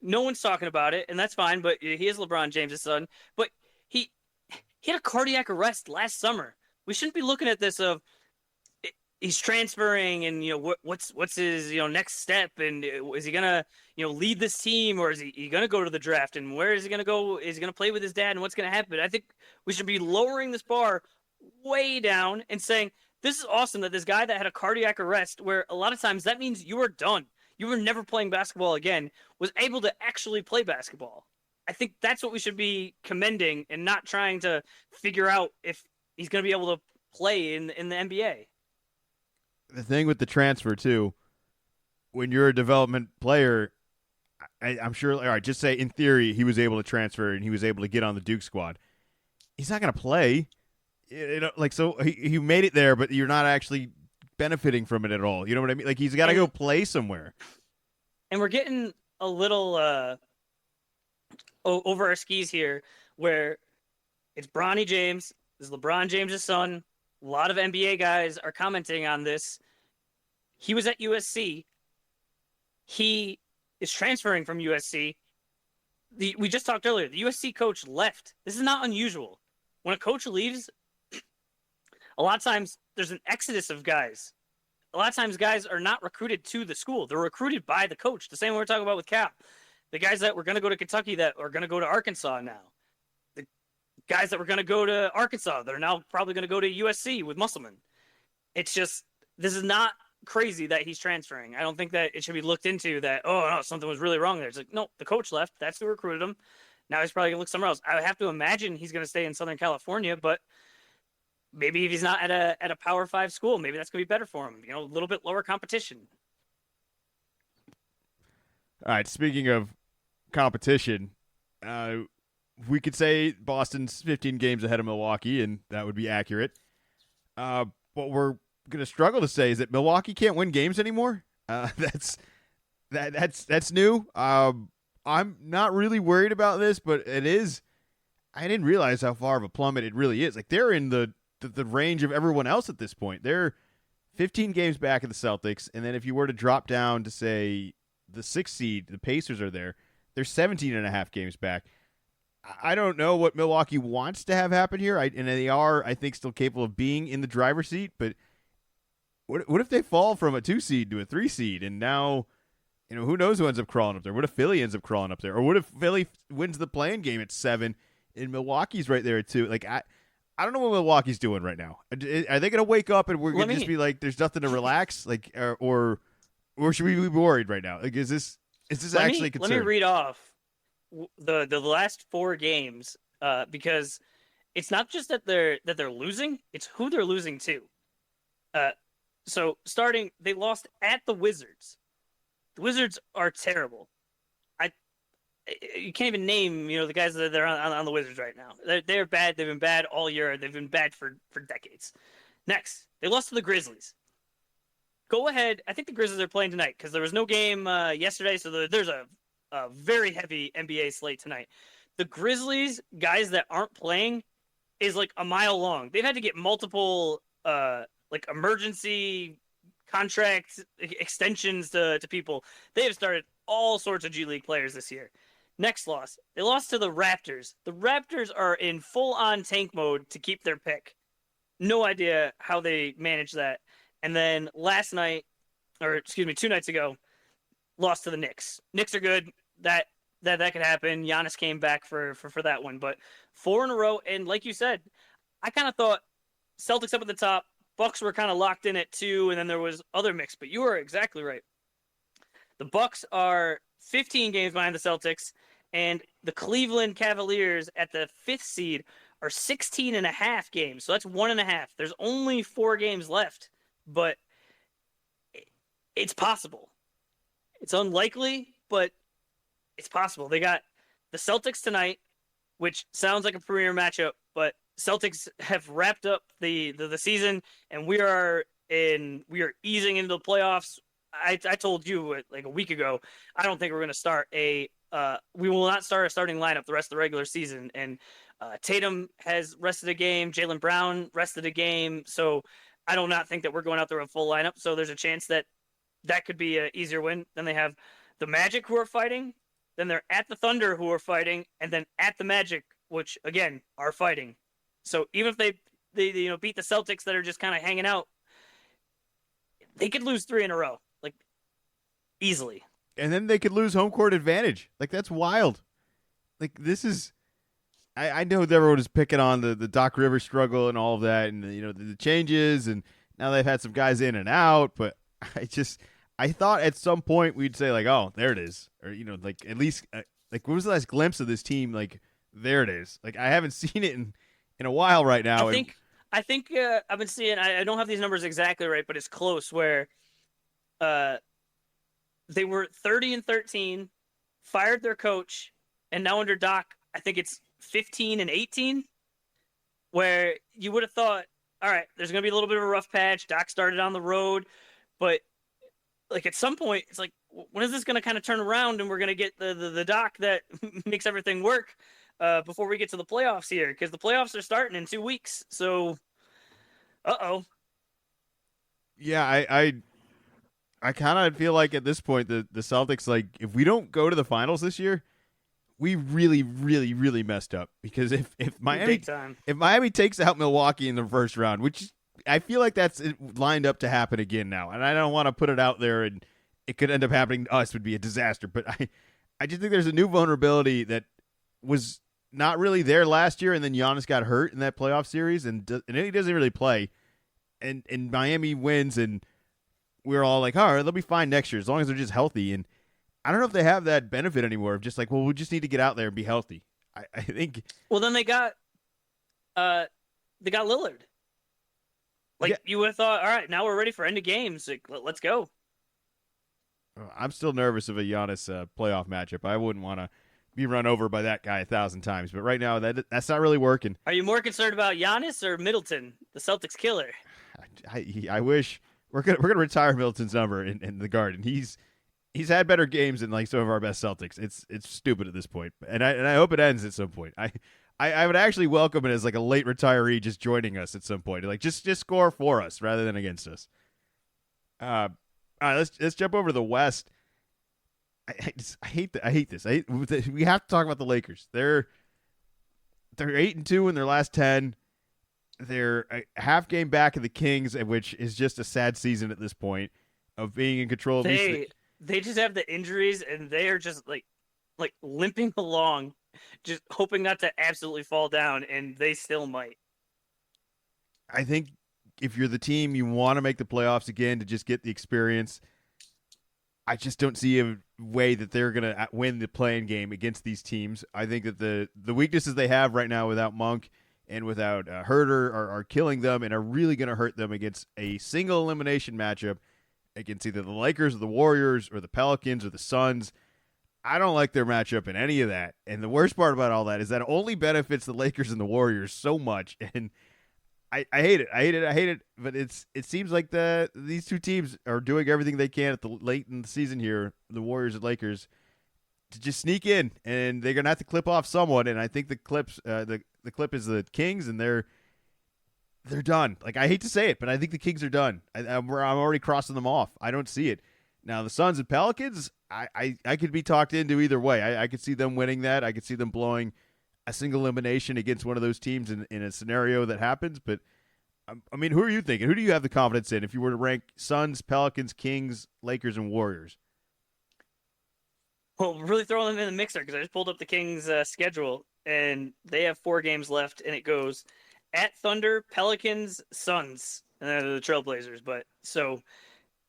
no one's talking about it, and that's fine. But he is LeBron James's son. But he had a cardiac arrest last summer. We shouldn't be looking at this of he's transferring, and what's his next step, and is he gonna lead this team, or is he gonna go to the draft, and where is he gonna go? Is he gonna play with his dad, and what's gonna happen? I think we should be lowering this bar way down and saying this is awesome that this guy that had a cardiac arrest, where a lot of times that means you are done, you were never playing basketball again, was able to actually play basketball. I think that's what we should be commending, and not trying to figure out if he's gonna be able to play in the NBA. The thing with the transfer too, when you're a development player, I'm sure. All right, just say in theory he was able to transfer and he was able to get on the Duke squad. He's not going to play. So he made it there, but you're not actually benefiting from it at all. You know what I mean? Like, he's got to go play somewhere. And we're getting a little over our skis here, where it's Bronny James, this is LeBron James' son. A lot of NBA guys are commenting on this. He was at USC. He is transferring from USC. We just talked earlier. The USC coach left. This is not unusual. When a coach leaves, a lot of times there's an exodus of guys. A lot of times guys are not recruited to the school. They're recruited by the coach. The same way we're talking about with Cal. The guys that were going to go to Kentucky that are going to go to Arkansas now. Guys that were going to go to Arkansas, they're now probably going to go to USC with Musselman. It's just, this is not crazy that he's transferring. I don't think that it should be looked into that, oh, no, something was really wrong there. It's like, no, the coach left. That's who recruited him. Now he's probably going to look somewhere else. I would have to imagine he's going to stay in Southern California, but maybe if he's not at a Power 5 school, maybe that's going to be better for him. A little bit lower competition. All right, speaking of competition, we could say Boston's 15 games ahead of Milwaukee, and that would be accurate. What we're going to struggle to say is that Milwaukee can't win games anymore. That's new. I'm not really worried about this, but it is. I didn't realize how far of a plummet it really is. Like, they're in the range of everyone else at this point. They're 15 games back of the Celtics, and then if you were to drop down to, say, the 6th seed, the Pacers are there. They're 17 and a half games back. I don't know what Milwaukee wants to have happen here, and they are, I think, still capable of being in the driver's seat. But what if they fall from a 2 seed to a 3 seed, and now, who knows who ends up crawling up there? What if Philly ends up crawling up there, or what if Philly wins the play-in game at 7, and Milwaukee's right there at 2? Like, I don't know what Milwaukee's doing right now. Are they going to wake up and we're going to just be like, there's nothing to relax, like, or should we be worried right now? Like, is this actually a concern? Let me read off the last 4 games, because it's not just that they're losing, it's who they're losing to. So starting, they lost at the Wizards. The Wizards are terrible. you can't even name the guys that are on the Wizards right now. They're bad. They've been bad all year. They've been bad for decades. Next, they lost to the Grizzlies. Go ahead. I think the Grizzlies are playing tonight because there was no game yesterday, so there's a very heavy NBA slate tonight. The Grizzlies guys that aren't playing is like a mile long. They've had to get multiple like emergency contract extensions to people. They have started all sorts of G League players this year. Next loss, they lost to the Raptors. The Raptors are in full-on tank mode to keep their pick. No idea how they managed that. And then last night, or excuse me, 2 nights ago, lost to the Knicks. Knicks are good. That could happen. Giannis came back for that one. But 4 in a row, and like you said, I kind of thought Celtics up at the top, Bucks were kind of locked in at 2, and then there was other mix. But you were exactly right. The Bucks are 15 games behind the Celtics, and the Cleveland Cavaliers at the 5th seed are 16.5 games. So that's 1.5. There's only 4 games left, but it's possible. It's unlikely, but it's possible. They got the Celtics tonight, which sounds like a premier matchup, but Celtics have wrapped up the season, and we are easing into the playoffs. I told you like a week ago, I don't think we're going to start we will not start a starting lineup the rest of the regular season. And Tatum has rested a game. Jaylen Brown rested a game. So I do not think that we're going out there with a full lineup. So there's a chance that could be an easier win. Then they have the Magic who are fighting. Then they're at the Thunder who are fighting. And then at the Magic, which, again, are fighting. So even if they beat the Celtics that are just kind of hanging out, they could lose 3 in a row. Like, easily. And then they could lose home court advantage. Like, that's wild. Like, this is... I know everyone is picking on the Doc Rivers struggle and all of that, and the changes, and now they've had some guys in and out, but I thought at some point we'd say, like, oh, there it is. Or, like, at least, like, what was the last glimpse of this team? Like, there it is. Like, I haven't seen it in a while right now. I think I've been seeing, I don't have these numbers exactly right, but it's close, where they were 30-13, fired their coach, and now under Doc, I think it's 15-18, where you would have thought, all right, there's going to be a little bit of a rough patch. Doc started on the road, but like at some point, it's like, when is this going to kind of turn around and we're going to get the Doc that makes everything work before we get to the playoffs here? Because the playoffs are starting in 2 weeks. So, Yeah, I kind of feel like at this point the Celtics, like, if we don't go to the finals this year, we really, really, really messed up. Because if Miami takes out Milwaukee in the first round, which I feel like that's lined up to happen again now, and I don't want to put it out there and it could end up happening to us, would be a disaster. But I just think there's a new vulnerability that was not really there last year, and then Giannis got hurt in that playoff series, and he doesn't really play, and Miami wins, and we're all like, all right, they'll be fine next year as long as they're just healthy. And I don't know if they have that benefit anymore of just like, well, we just need to get out there and be healthy. I think. Well, then they got Lillard. Like, yeah. You would have thought, all right, now we're ready for end of games. Like, let's go. I'm still nervous of a Giannis playoff matchup. I wouldn't want to be run over by that guy 1,000 times. But right now, that's not really working. Are you more concerned about Giannis or Middleton, the Celtics killer? I wish we're gonna retire Middleton's number in the Garden. He's had better games than like some of our best Celtics. It's stupid at this point, and I hope it ends at some point. I would actually welcome it as like a late retiree just joining us at some point. Like just score for us rather than against us. All right, let's jump over to the West. I hate this. We have to talk about the Lakers. They're 8-2 in their last 10. They're a half game back of the Kings, which is just a sad season at this point of being in control. They just have the injuries, and they are just like limping along, just hoping not to absolutely fall down, and they still might. I think if you're the team, you want to make the playoffs again to just get the experience. I just don't see a way that they're going to win the play-in game against these teams. I think that the weaknesses they have right now without Monk and without Herter are killing them and are really going to hurt them against a single elimination matchup against either the Lakers or the Warriors or the Pelicans or the Suns. I don't like their matchup in any of that. And the worst part about all that is that it only benefits the Lakers and the Warriors so much. And I hate it. I hate it. But it seems like these two teams are doing everything they can at the late in the season here, the Warriors and Lakers, to just sneak in, and they're gonna have to clip off someone. And I think the clip is the Kings, and they're done. Like, I hate to say it, but I think the Kings are done. I'm already crossing them off. I don't see it. Now the Suns and Pelicans, I could be talked into either way. I could see them winning that. I could see them blowing a single elimination against one of those teams in a scenario that happens. But I mean, who are you thinking? Who do you have the confidence in if you were to rank Suns, Pelicans, Kings, Lakers, and Warriors? Well, really throwing them in the mixer because I just pulled up the Kings' schedule, and they have 4 games left, and it goes at Thunder, Pelicans, Suns, and then the Trailblazers. But so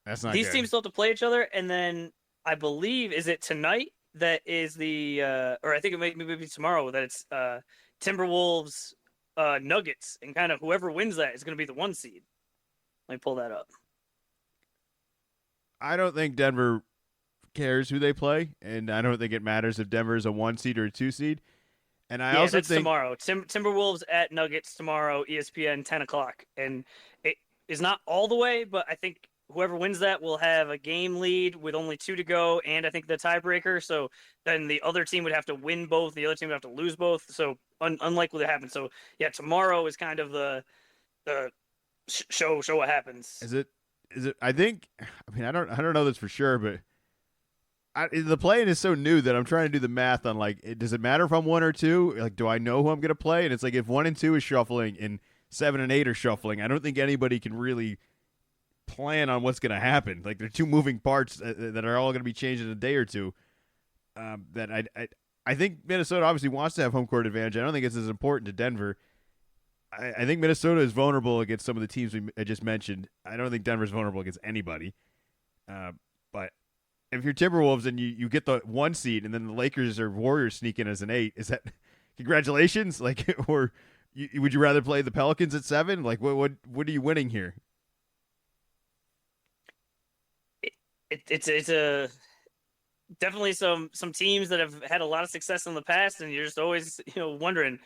that's not these good. teams still have to play each other, and then I believe, is it tonight that is the or I think it may be tomorrow that it's Timberwolves, Nuggets, and kind of whoever wins that is going to be the 1 seed. Let me pull that up. I don't think Denver cares who they play, and I don't think it matters if Denver is a 1 seed or a 2 seed. And I also that's think tomorrow. Timberwolves at Nuggets tomorrow, ESPN 10:00, and it is not all the way, but I think whoever wins that will have a game lead with only 2 to go, and I think the tiebreaker. So then the other team would have to win both, the other team would have to lose both. So unlikely to happen. So yeah, tomorrow is kind of the show what happens. Is it? I think. I mean, I don't know this for sure, but the play-in is so new that I'm trying to do the math on, like, does it matter if I'm 1 or 2? Like, do I know who I'm going to play? And it's like, if 1 and 2 is shuffling and 7 and 8 are shuffling, I don't think anybody can really plan on what's going to happen. Like, there are 2 moving parts that are all going to be changed in a day or two. That I think Minnesota obviously wants to have home court advantage. I don't think it's as important to Denver. I think Minnesota is vulnerable against some of the teams I just mentioned. I don't think Denver's vulnerable against anybody. But if you're Timberwolves and you get the 1 seed and then the Lakers or Warriors sneak in as an 8, is that congratulations? Like, or would you rather play the Pelicans at 7? Like, what are you winning here? It's a definitely some teams that have had a lot of success in the past, and you're just always wondering.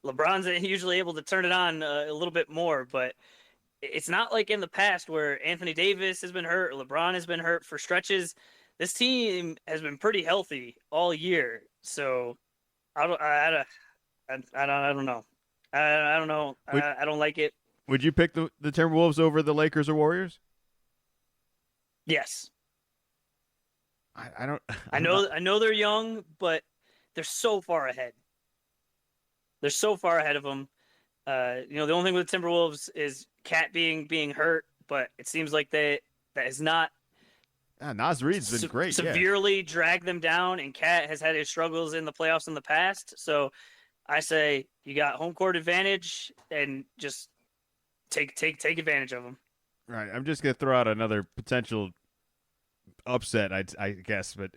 LeBron's usually able to turn it on a little bit more, but it's not like in the past where Anthony Davis has been hurt or LeBron has been hurt for stretches. This team has been pretty healthy all year, so I don't know. I don't know. I don't like it. Would you pick the Timberwolves over the Lakers or Warriors? Yes. I know they're young, but they're so far ahead. They're so far ahead of them. The only thing with the Timberwolves is Cat being hurt, but it seems like that is not. Naz Reid's been great. Severely dragged them down, and Cat has had his struggles in the playoffs in the past. So I say you got home court advantage, and just take advantage of them. Right. I'm just gonna throw out another potential upset, I guess, but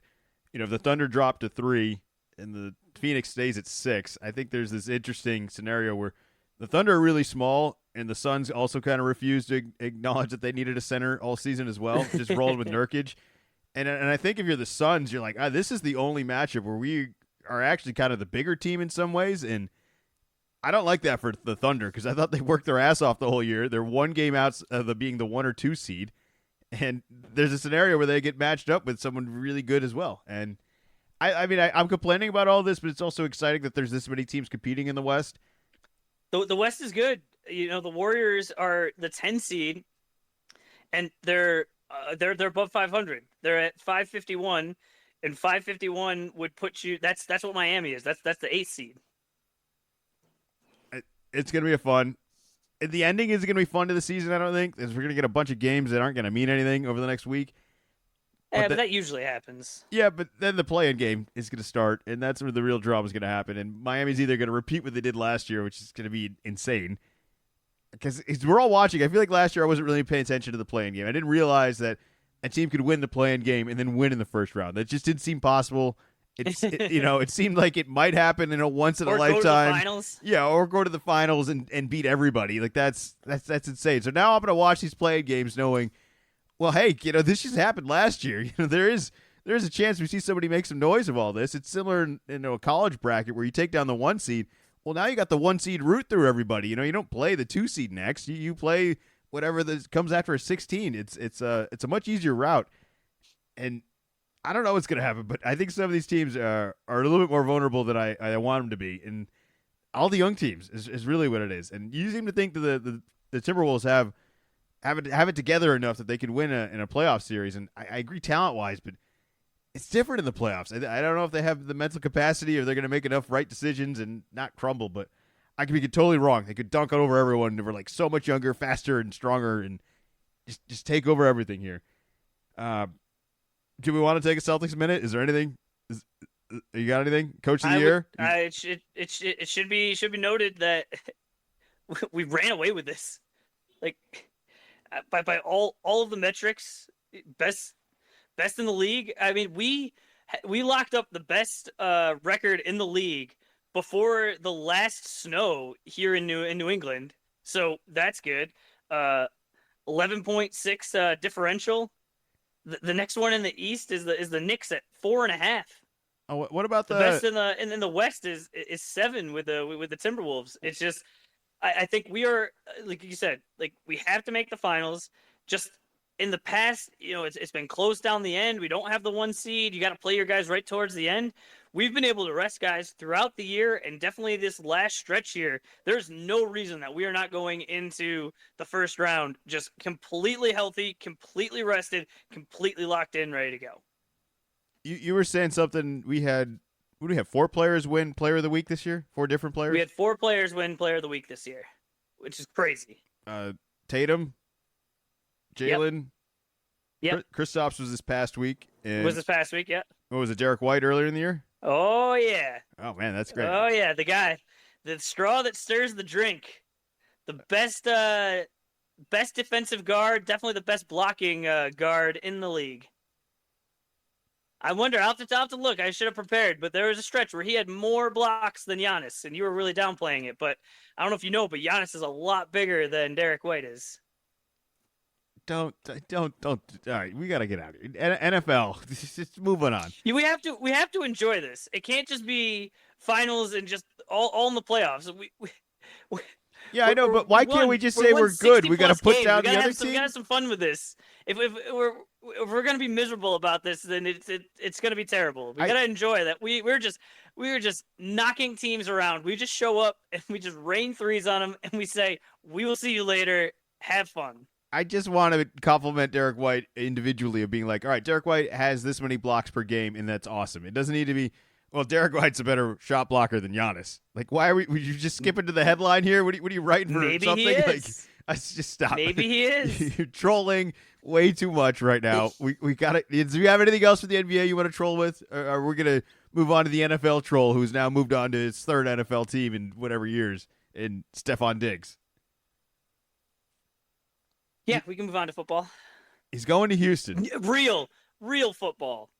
if the Thunder drop to 3 and the Phoenix stays at 6, I think there's this interesting scenario where the Thunder are really small, and the Suns also kind of refused to acknowledge that they needed a center all season as well, just rolling with Nurkic. And I think if you're the Suns, you're like, this is the only matchup where we are actually kind of the bigger team in some ways, and I don't like that for the Thunder because I thought they worked their ass off the whole year. They're 1 game out of being the 1 or 2 seed, and there's a scenario where they get matched up with someone really good as well. And I mean, I'm complaining about all this, but it's also exciting that there's this many teams competing in the West. The West is good. The Warriors are the 10 seed, and they're above 500. They're at 551, and 551 would put you. That's what Miami is. That's the 8th seed. It's gonna be fun. The ending is gonna be fun to the season. I don't think we're gonna get a bunch of games that aren't gonna mean anything over the next week. But that usually happens. Yeah, but then the play-in game is going to start, and that's where the real drama is going to happen. And Miami's either going to repeat what they did last year, which is going to be insane, because we're all watching. I feel like last year I wasn't really paying attention to the play-in game. I didn't realize that a team could win the play-in game and then win in the first round. That just didn't seem possible. It seemed like it might happen in a once in a lifetime. Or go to the finals. Yeah, or go to the finals and beat everybody. Like that's insane. So now I'm going to watch these play-in games knowing, well, hey, this just happened last year. There is there's a chance we see somebody make some noise of all this. It's similar in a college bracket where you take down the 1 seed. Well, now you got the 1 seed route through everybody. You know, you don't play the 2 seed next. You play whatever comes after a 16. It's a much easier route. And I don't know what's going to happen, but I think some of these teams are a little bit more vulnerable than I want them to be. And all the young teams is really what it is. And you seem to think that the Timberwolves have it together enough that they can win in a playoff series. And I agree talent-wise, but it's different in the playoffs. I don't know if they have the mental capacity or they're going to make enough right decisions and not crumble, but I could be totally wrong. They could dunk it over everyone. They were like so much younger, faster, and stronger, and just take over everything here. Do we want to take a Celtics minute? Is there anything? You got anything? Coach of the year? It should be noted that we ran away with this. Like by all of the metrics, best in the league. I mean, we locked up the best record in the league before the last snow here in New England. So that's good. 11.6 differential. The next one in the East is the Knicks at 4.5. Oh, what about the best in the West is 7 with the Timberwolves. It's just I think we are, like you said, like we have to make the finals. Just in the past, you know, it's been close down the end. We don't have the 1 seed. You got to play your guys right towards the end. We've been able to rest guys throughout the year, and definitely this last stretch here. There's no reason that we are not going into the first round just completely healthy, completely rested, completely locked in, ready to go. You were saying something. We had, what do we have? 4 players win Player of the Week this year. 4 different players. We had 4 players win Player of the Week this year, which is crazy. Tatum, Jalen. Yep. Kristaps was this past week. And yeah. What was it? Derek White earlier in the year. Oh yeah. Oh man, that's great. Oh yeah, the guy, the straw that stirs the drink, the best defensive guard, definitely the best blocking guard in the league. I wonder. I'll have to look. I should have prepared, but there was a stretch where he had more blocks than Giannis, and you were really downplaying it. But I don't know if you know, but Giannis is a lot bigger than Derek White is. Don't. All right, we gotta get out of here. NFL, just moving on. Yeah, we have to enjoy this. It can't just be finals and just all in the playoffs. Yeah, I know, but why can't we just say we're good? We got to put down the other team. We got to have some fun with this. If we're gonna be miserable about this, then it's gonna be terrible. We gotta enjoy that. We were just knocking teams around. We just show up and we just rain threes on them, and we say, "We will see you later. Have fun." I just want to compliment Derek White individually of being like, all right, Derek White has this many blocks per game, and that's awesome. It doesn't need to be, well, Derek White's a better shot blocker than Giannis. Like, why are would you just skip into the headline here? What are you writing for? Maybe something? He is. Like, let's just stop. Maybe he is. You're trolling way too much right now. We got it. Do you have anything else for the NBA you want to troll with? Or are we going to move on to the NFL troll who's now moved on to his 3rd NFL team in whatever years, in Stephon Diggs? Yeah, we can move on to football. He's going to Houston. Real football.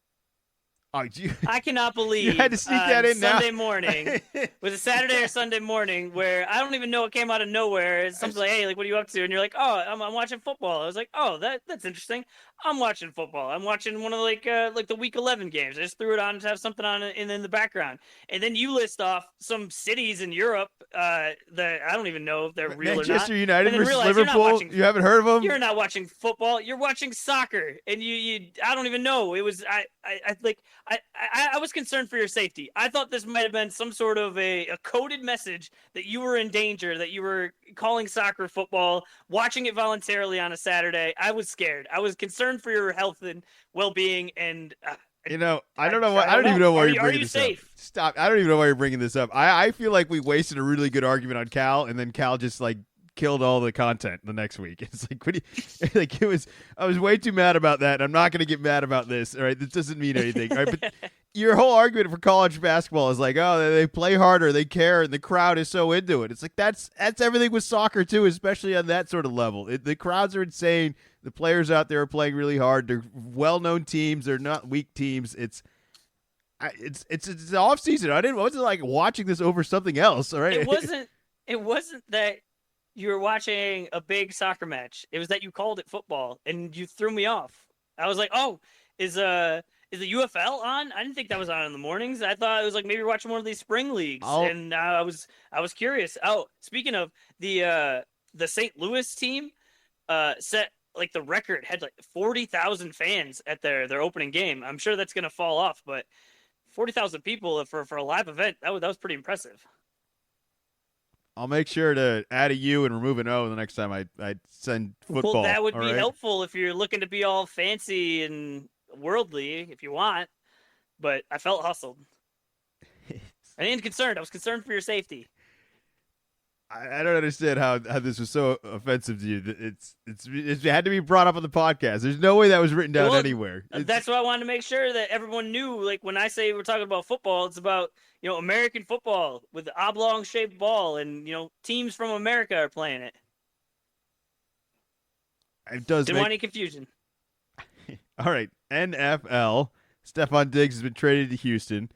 Oh, I cannot believe you had to sneak that in Sunday now. morning. Was it Saturday or Sunday morning where I don't even know it came out of nowhere. It's something like, hey, like, what are you up to? And you're like, oh, I'm watching football. I was like, oh, that's interesting. I'm watching football. I'm watching one of like the week 11 games. I just threw it on to have something on in the background. And then you list off some cities in Europe that I don't even know if they're real Manchester or not. United versus Liverpool. You haven't heard of them? You're not watching football. You're watching soccer. And you I don't even know. It was I was concerned for your safety. I thought this might have been some sort of a coded message that you were in danger, that you were calling soccer football, watching it voluntarily on a Saturday. I was scared. I was concerned for your health and well-being. And I don't know. I don't even know why you're bringing this up. Stop. I don't even know why you're bringing this up. I feel like we wasted a really good argument on Cal, and then Cal just like killed all the content the next week. It's like, what do you, like, I was way too mad about that. And I'm not going to get mad about this. All right. This doesn't mean anything. All right. But your whole argument for college basketball is like, oh, they play harder, they care, and the crowd is so into it. It's like, that's everything with soccer too, especially on that sort of level. The crowds are insane. The players out there are playing really hard. They're well-known teams. They're not weak teams. It's the off season. I wasn't like watching this over something else. All right. It wasn't that you were watching a big soccer match. It was that you called it football and you threw me off. I was like, oh, is is the UFL on? I didn't think that was on in the mornings. I thought it was like maybe watching one of these spring leagues, I'll and I was curious. Oh, speaking of the St. Louis team, set like the record, had like 40,000 fans at their opening game. I'm sure that's gonna fall off, but 40,000 people for a live event, that was pretty impressive. I'll make sure to add a U and remove an O the next time I send football. Well, that would all be right? helpful if you're looking to be all fancy and worldly, if you want. But I felt hustled. I ain't concerned. I was concerned for your safety. I don't understand how this was so offensive to you. It had to be brought up on the podcast. There's no way that was written down anywhere. That's why I wanted to make sure that everyone knew. Like when I say we're talking about football, it's about American football with the oblong shaped ball, and teams from America are playing it. It does. Didn't want any confusion. All right, NFL. Stephon Diggs has been traded to Houston.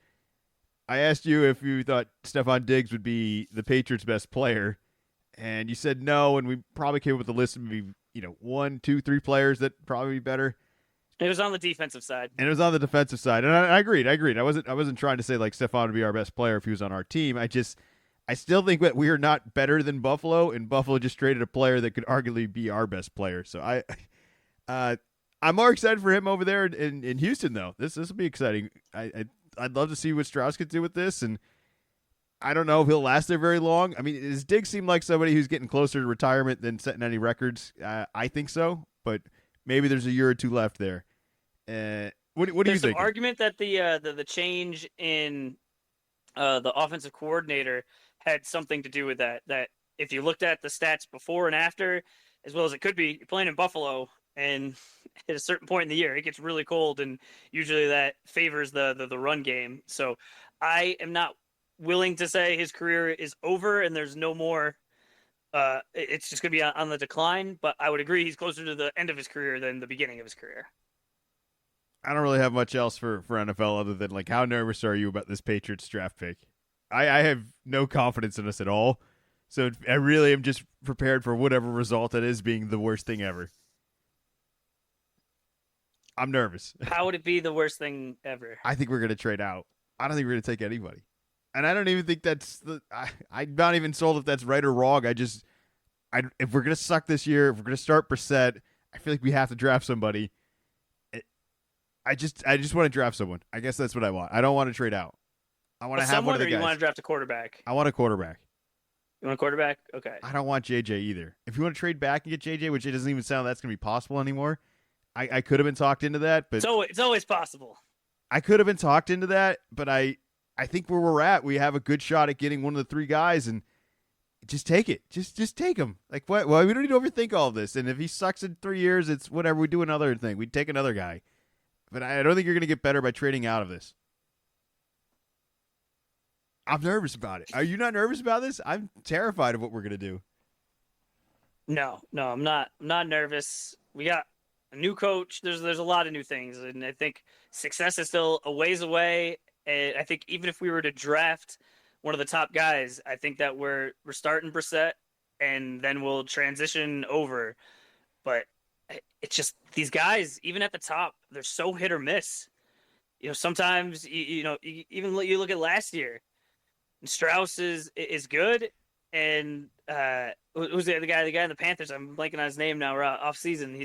I asked you if you thought Stephon Diggs would be the Patriots' best player, and you said no, and we probably came up with a list of maybe, 1, 2, 3 players that probably be better. It was on the defensive side. And it was on the defensive side. And I agreed. I wasn't trying to say like Stephon would be our best player if he was on our team. I still think that we are not better than Buffalo, and Buffalo just traded a player that could arguably be our best player. So I'm more excited for him over there in Houston, though. This will be exciting. I'd love to see what Strauss could do with this, and I don't know if he'll last there very long. I mean, does Diggs seem like somebody who's getting closer to retirement than setting any records? I think so, but maybe there's a year or two left there. What do you think? There's an argument that the change in the offensive coordinator had something to do with that. That if you looked at the stats before and after, as well as it could be, you're playing in Buffalo, and at a certain point in the year, it gets really cold, and usually that favors the run game. So I am not willing to say his career is over and there's no more. It's just going to be on the decline, but I would agree he's closer to the end of his career than the beginning of his career. I don't really have much else for NFL other than like, how nervous are you about this Patriots draft pick? I have no confidence in us at all. So I really am just prepared for whatever result it is being the worst thing ever. I'm nervous. How would it be the worst thing ever? I think we're going to trade out. I don't think we're going to take anybody. And I don't even think that's I'm not even sold if that's right or wrong. If we're going to suck this year, if we're going to start Brissett, I feel like we have to draft somebody. I just want to draft someone. I guess that's what I want. I don't want to trade out. I want to have one of the guys. You want to draft a quarterback? I want a quarterback. You want a quarterback? Okay. I don't want JJ either. If you want to trade back and get JJ, which it doesn't even sound that's going to be possible anymore, I could have been talked into that, but it's always possible. I could have been talked into that, but I think where we're at, we have a good shot at getting one of the 3 guys, and just take it. Just take him. Like what? Well, we don't need to overthink all of this. And if he sucks in 3 years, it's whatever. We do another thing. We take another guy. But I don't think you're going to get better by trading out of this. I'm nervous about it. Are you not nervous about this? I'm terrified of what we're going to do. No, I'm not. I'm not nervous. We got a new coach. There's a lot of new things, and I think success is still a ways away. And I think even if we were to draft one of the top guys, I think that we're starting Brissett, and then we'll transition over. But it's just these guys, even at the top, they're so hit or miss. Sometimes even you look at last year, Strauss is good, and who's the guy in the Panthers? I'm blanking on his name now. Off season,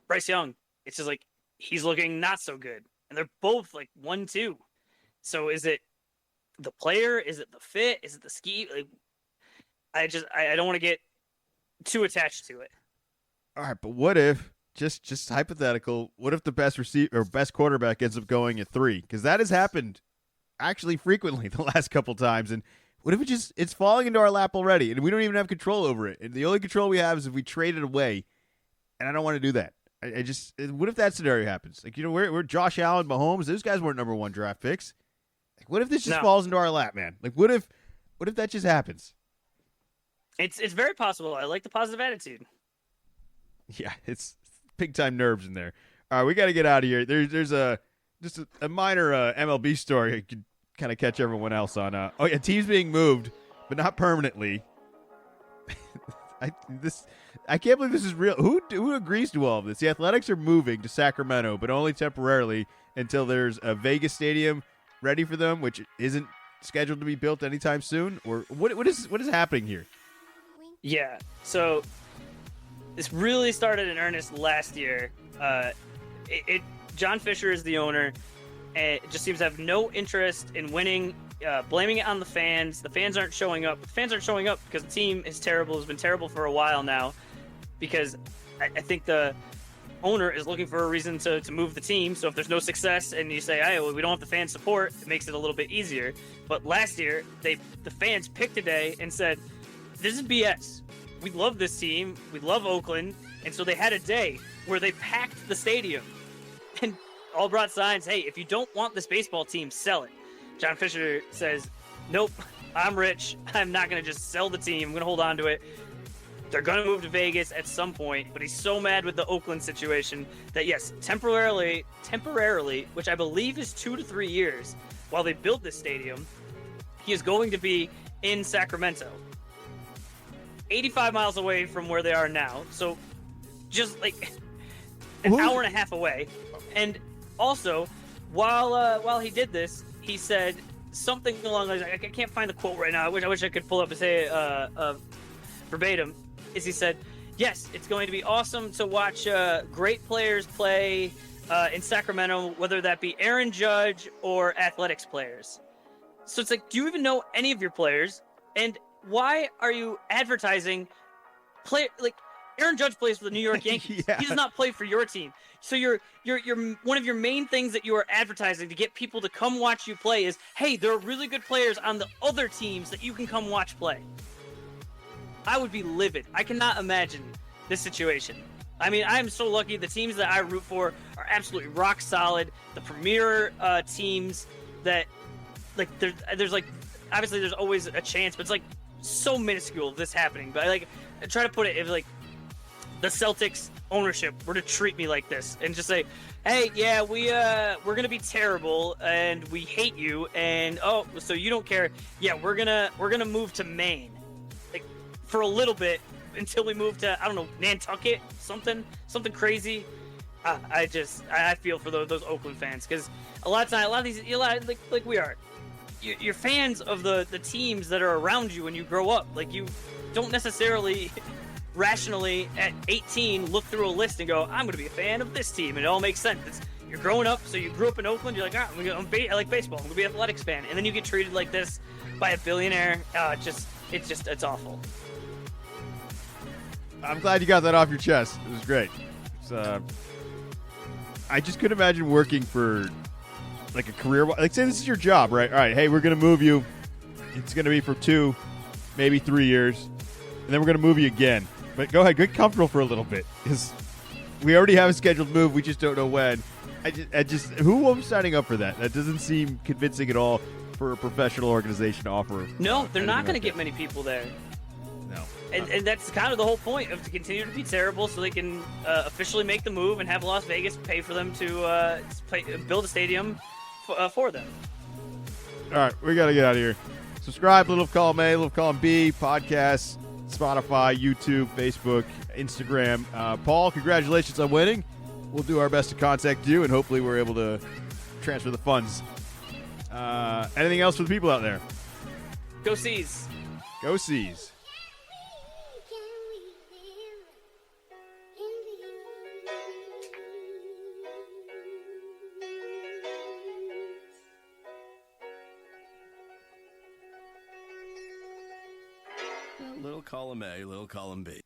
Bryce Young. It's just like he's looking not so good, and they're both like 1-2. So is it the player? Is it the fit? Is it the scheme? Like, I don't want to get too attached to it. All right, but what if just hypothetical? What if the best receiver or best quarterback ends up going at 3? Because that has happened actually frequently the last couple times. And what if it's falling into our lap already, and we don't even have control over it? And the only control we have is if we trade it away. And I don't want to do that. What if that scenario happens? Like, we're Josh Allen, Mahomes. Those guys weren't number 1 draft picks. Like, what if this just falls into our lap, man? Like, what if that just happens? It's very possible. I like the positive attitude. Yeah, it's big time nerves in there. All right, we got to get out of here. There's a minor MLB story I could kind of catch everyone else on. Teams being moved, but not permanently. I can't believe this is real. Who agrees to all of this? The Athletics are moving to Sacramento, but only temporarily until there's a Vegas stadium ready for them, which isn't scheduled to be built anytime soon. Or what is happening here? Yeah, so this really started in earnest last year. John Fisher is the owner, and it just seems to have no interest in winning. Blaming it on the fans. The fans aren't showing up. The fans aren't showing up because the team is terrible. It's been terrible for a while now. Because I think the owner is looking for a reason to move the team. So if there's no success and you say, hey, well, we don't have the fan support, it makes it a little bit easier. But last year, the fans picked a day and said, this is BS. We love this team. We love Oakland. And so they had a day where they packed the stadium and all brought signs, hey, if you don't want this baseball team, sell it. John Fisher says, nope, I'm rich. I'm not going to just sell the team. I'm going to hold on to it. They're going to move to Vegas at some point, but he's so mad with the Oakland situation that, yes, temporarily, which I believe is 2 to 3 years, while they build this stadium, he is going to be in Sacramento, 85 miles away from where they are now. So just like an hour and a half away. And also, while he did this, he said something along those lines. I can't find the quote right now. I wish I could pull up and say verbatim. Is he said, yes, it's going to be awesome to watch great players play in Sacramento, whether that be Aaron Judge or Athletics players. So it's like, do you even know any of your players? And why are you advertising like Aaron Judge plays for the New York Yankees. Yeah. He does not play for your team. So you're one of your main things that you are advertising to get people to come watch you play is, hey, there are really good players on the other teams that you can come watch play. I would be livid. I cannot imagine this situation. I mean, I am so lucky. The teams that I root for are absolutely rock solid. The premier teams that, like, there's like, obviously there's always a chance, but it's like so minuscule of this happening. But I try to put it, if like the Celtics ownership were to treat me like this and just say, hey, yeah, we're gonna be terrible and we hate you, and oh, so you don't care. Yeah, we're gonna move to Maine, like, for a little bit until we move to, I don't know, Nantucket, something crazy. I feel for those Oakland fans, because a lot of these, like we are, you're fans of the teams that are around you when you grow up. Like, you don't necessarily rationally at 18 look through a list and go, I'm going to be a fan of this team, and it all makes sense. You're growing up, so you grew up in Oakland, you're like, I like baseball, I'm going to be an Athletics fan, and then you get treated like this by a billionaire. It's awful. I'm glad you got that off your chest. It was great. I just couldn't imagine working for like a career, like, say this is your job, right? All right, hey, we're going to move you. It's going to be for 2, maybe 3 years, and then we're going to move you again. But go ahead, get comfortable for a little bit, because we already have a scheduled move. We just don't know when. I just who was signing up for that? That doesn't seem convincing at all for a professional organization to offer. No, they're not going to get many people there. No. And that's kind of the whole point, of to continue to be terrible so they can officially make the move and have Las Vegas pay for them to build a stadium for them. All right, we got to get out of here. Subscribe, Little Column A, Little Column B, podcasts, Spotify, YouTube, Facebook, Instagram. Paul, congratulations on winning. We'll do our best to contact you, and hopefully we're able to transfer the funds. Anything else for the people out there? Go Seas. Go Seas. Little column A, little column B.